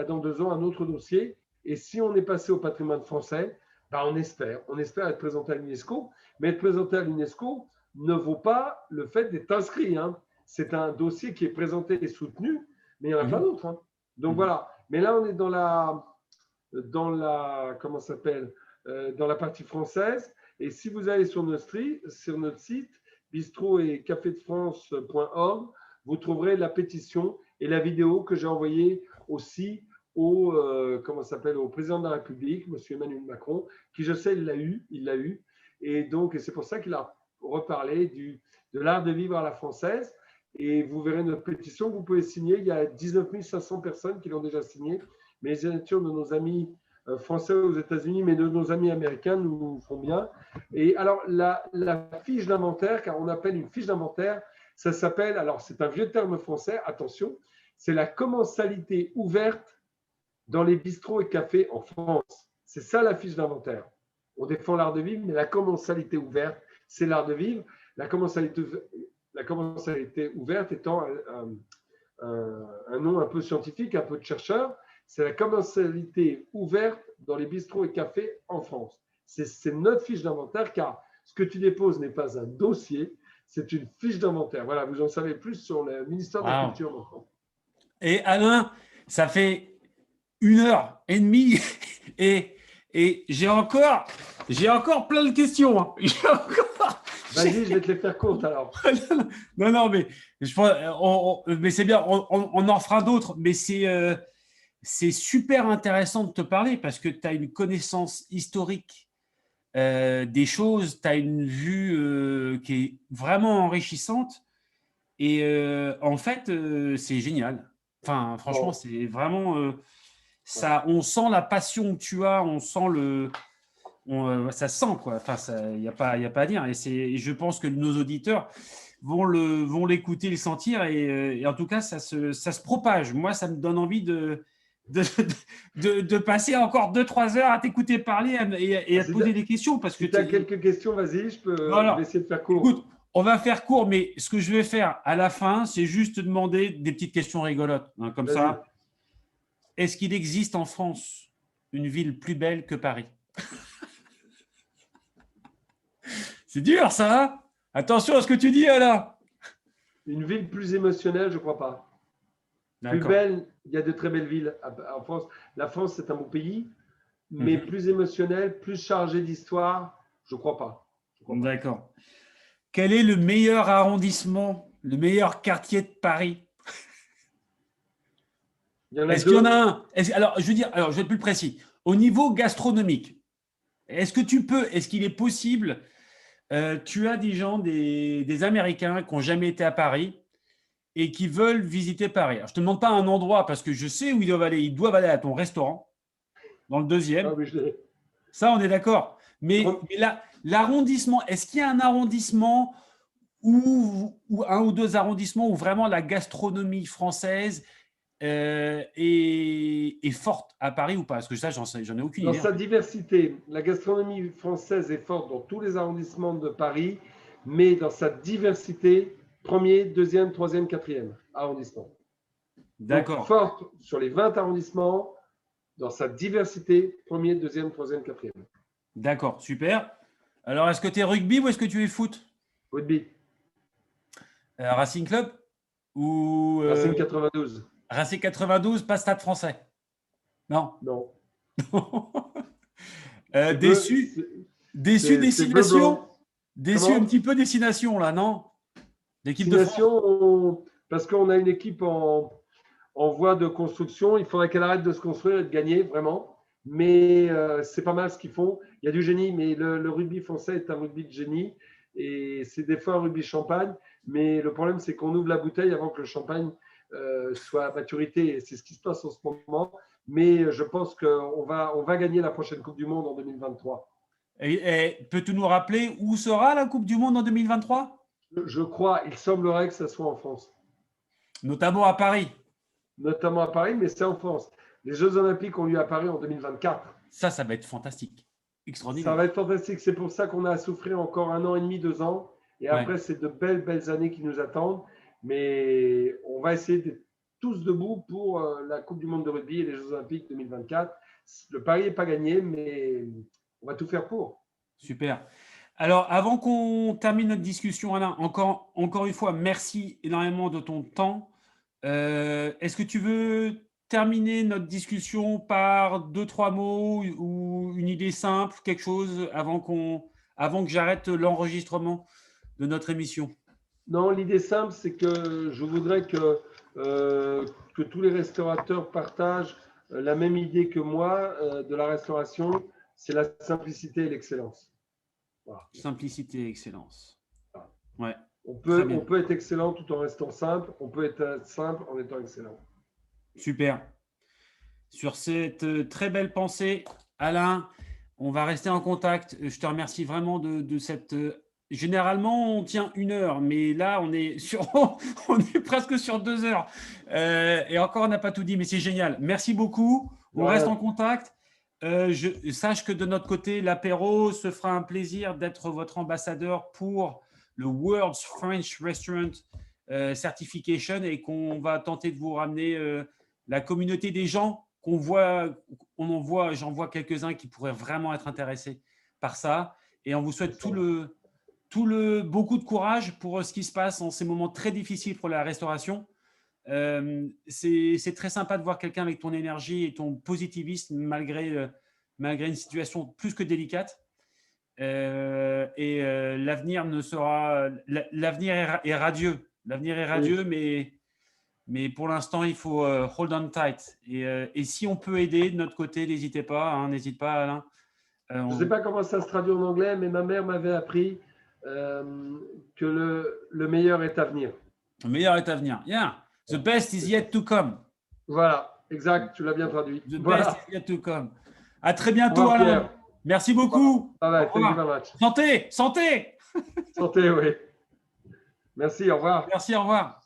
dans 2 ans, un autre dossier. Et si on est passé au patrimoine français, on espère être présenté à l'UNESCO. Mais être présenté à l'UNESCO ne vaut pas le fait d'être inscrit. Hein. C'est un dossier qui est présenté et soutenu, mais il y en a plein d'autres. Hein. Donc voilà. Mais là, on est dans la partie française. Et si vous allez sur notre site, bistro et cafédefrance.org, vous trouverez la pétition et la vidéo que j'ai envoyée aussi au président de la République, M. Emmanuel Macron, qui, je sais, il l'a eu. Et donc, c'est pour ça qu'il a reparlé de l'art de vivre à la française. Et vous verrez notre pétition, vous pouvez signer. Il y a 19 500 personnes qui l'ont déjà signée. Mais les signatures de nos amis français aux États-Unis, mais de nos amis américains nous font bien. Et alors, la fiche d'inventaire, car on appelle une fiche d'inventaire, ça s'appelle, alors c'est un vieux terme français, attention, c'est la commensalité ouverte dans les bistrots et cafés en France. C'est ça la fiche d'inventaire. On défend l'art de vivre, mais la commensalité ouverte, c'est l'art de vivre. La commensalité ouverte étant un nom un peu scientifique, un peu de chercheur, c'est la commensalité ouverte dans les bistrots et cafés en France. C'est notre fiche d'inventaire, car ce que tu déposes n'est pas un dossier, c'est une fiche d'inventaire. Voilà, vous en savez plus sur le ministère de la Culture maintenant. Et Alain, ça fait 1h30 et j'ai encore J'ai encore plein de questions. Hein. Vas-y, je vais te les faire courtes alors. Non, non, mais, mais c'est bien, on en fera d'autres, mais c'est super intéressant de te parler parce que tu as une connaissance historique des choses, tu as une vue qui est vraiment enrichissante et en fait, c'est génial. Enfin, franchement, Bon, c'est vraiment… ça, on sent la passion que tu as, on sent ça se sent quoi. Enfin, il n'y a pas, y a pas à dire. Et je pense que nos auditeurs vont l'écouter, le sentir. Et en tout cas, ça se propage. Moi, ça me donne envie de passer encore 2-3 heures à t'écouter parler et à te si poser des questions parce que tu as quelques questions, vas-y, je vais voilà. essayer de faire court. Écoute, on va faire court, mais ce que je vais faire à la fin, c'est juste te demander des petites questions rigolotes, hein, comme Vas-y. ça. Est-ce qu'il existe en France une ville plus belle que Paris? C'est dur, ça, hein? Attention à ce que tu dis, Alain. Une ville plus émotionnelle, je ne crois pas. Plus D'accord. belle, il y a de très belles villes en France. La France, c'est un beau pays, mais plus émotionnelle, plus chargée d'histoire, je ne crois pas. D'accord. Quel est le meilleur arrondissement, le meilleur quartier de Paris? Il y en a Est-ce qu'il y en a deux. un? Alors, je veux dire, alors, je vais être plus précis. Au niveau gastronomique, est-ce qu'il est possible, tu as des gens, des Américains qui n'ont jamais été à Paris et qui veulent visiter Paris. Alors, je ne te demande pas un endroit parce que je sais où ils doivent aller. Ils doivent aller à ton restaurant, dans le Ah, deuxième. oui, Ça, on est d'accord. Mais là, l'arrondissement, est-ce qu'il y a un arrondissement ou un ou deux arrondissements où vraiment la gastronomie française est forte à Paris ou pas? Parce que ça, j'en ai aucune Dans idée. sa diversité, la gastronomie française est forte dans tous les arrondissements de Paris, mais dans sa diversité, premier, deuxième, troisième, quatrième arrondissement. Donc D'accord. forte sur les 20 arrondissements, dans sa diversité, premier, deuxième, troisième, quatrième. D'accord, super. Alors, est-ce que tu es rugby ou est-ce que tu es foot? Rugby, Racing Club ou Racing 92. Racing 92, pas Stade Français? Non. Non. C'est bleu, Déçu? Déçu c'est bleu destination? blanc. Déçu un Comment? petit peu destination là, non? L'équipe de France? Destination, parce qu'on a une équipe en voie de construction. Il faudrait qu'elle arrête de se construire et de gagner, vraiment. Mais c'est pas mal ce qu'ils font. Il y a du génie, mais le rugby français est un rugby de génie. Et c'est des fois un rugby champagne. Mais le problème, c'est qu'on ouvre la bouteille avant que le champagne soit à maturité. Et c'est ce qui se passe en ce moment. Mais je pense qu'on va gagner la prochaine Coupe du Monde en 2023. Et peux-tu nous rappeler où sera la Coupe du Monde en 2023? Je crois, il semblerait que ça soit en France. Notamment à Paris. Notamment à Paris, mais c'est en France. Les Jeux Olympiques ont lieu à Paris en 2024. Ça va être fantastique. Ça Extraordinaire. va être fantastique. C'est pour ça qu'on a à souffrir encore 1 an et demi, 2 ans. Et Ouais. après, c'est de belles, belles années qui nous attendent. Mais on va essayer d'être tous debout pour la Coupe du Monde de rugby et les Jeux Olympiques 2024. Le pari n'est pas gagné, mais on va tout faire pour. Super. Alors, avant qu'on termine notre discussion, Alain, encore une fois, merci énormément de ton temps. Est-ce que tu veux terminer notre discussion par 2-3 mots ou une idée simple, quelque chose avant que j'arrête l'enregistrement de notre émission? Non, l'idée simple, c'est que je voudrais que tous les restaurateurs partagent la même idée que moi de la restauration, c'est la simplicité et l'excellence. Voilà. Simplicité et excellence. Ouais, On très peut, bien. on peut être excellent tout en restant simple, on peut être simple en étant excellent. Super. Sur cette très belle pensée, Alain, on va rester en contact. Je te remercie vraiment de cette… Généralement, on tient 1 heure, mais là, on est presque sur 2 heures. Et encore, on n'a pas tout dit, mais c'est génial. Merci beaucoup. De On reste en rien. contact. Sache que de notre côté, l'apéro se fera un plaisir d'être votre ambassadeur pour le World's French Restaurant Certification et qu'on va tenter de vous ramener la communauté des gens j'en vois quelques-uns qui pourraient vraiment être intéressés par ça. Et on vous souhaite beaucoup de courage pour ce qui se passe en ces moments très difficiles pour la restauration. C'est très sympa de voir quelqu'un avec ton énergie et ton positivisme malgré une situation plus que délicate. l'avenir ne sera. L'avenir est radieux. L'avenir est radieux, mais pour l'instant, il faut hold on tight. Et si on peut aider de notre côté, n'hésitez pas. Hein, n'hésite pas, Alain. Je ne sais pas comment ça se traduit en anglais, mais ma mère m'avait appris que le meilleur est à venir. Le meilleur est à venir. Yeah. The best is yet to come. Voilà, exact, tu l'as bien traduit. The Voilà. best is yet to come. À très bientôt, Alain. Merci beaucoup. Bye bye, thank you very much. Santé, santé. Santé, oui. Merci, au revoir. Merci, au revoir.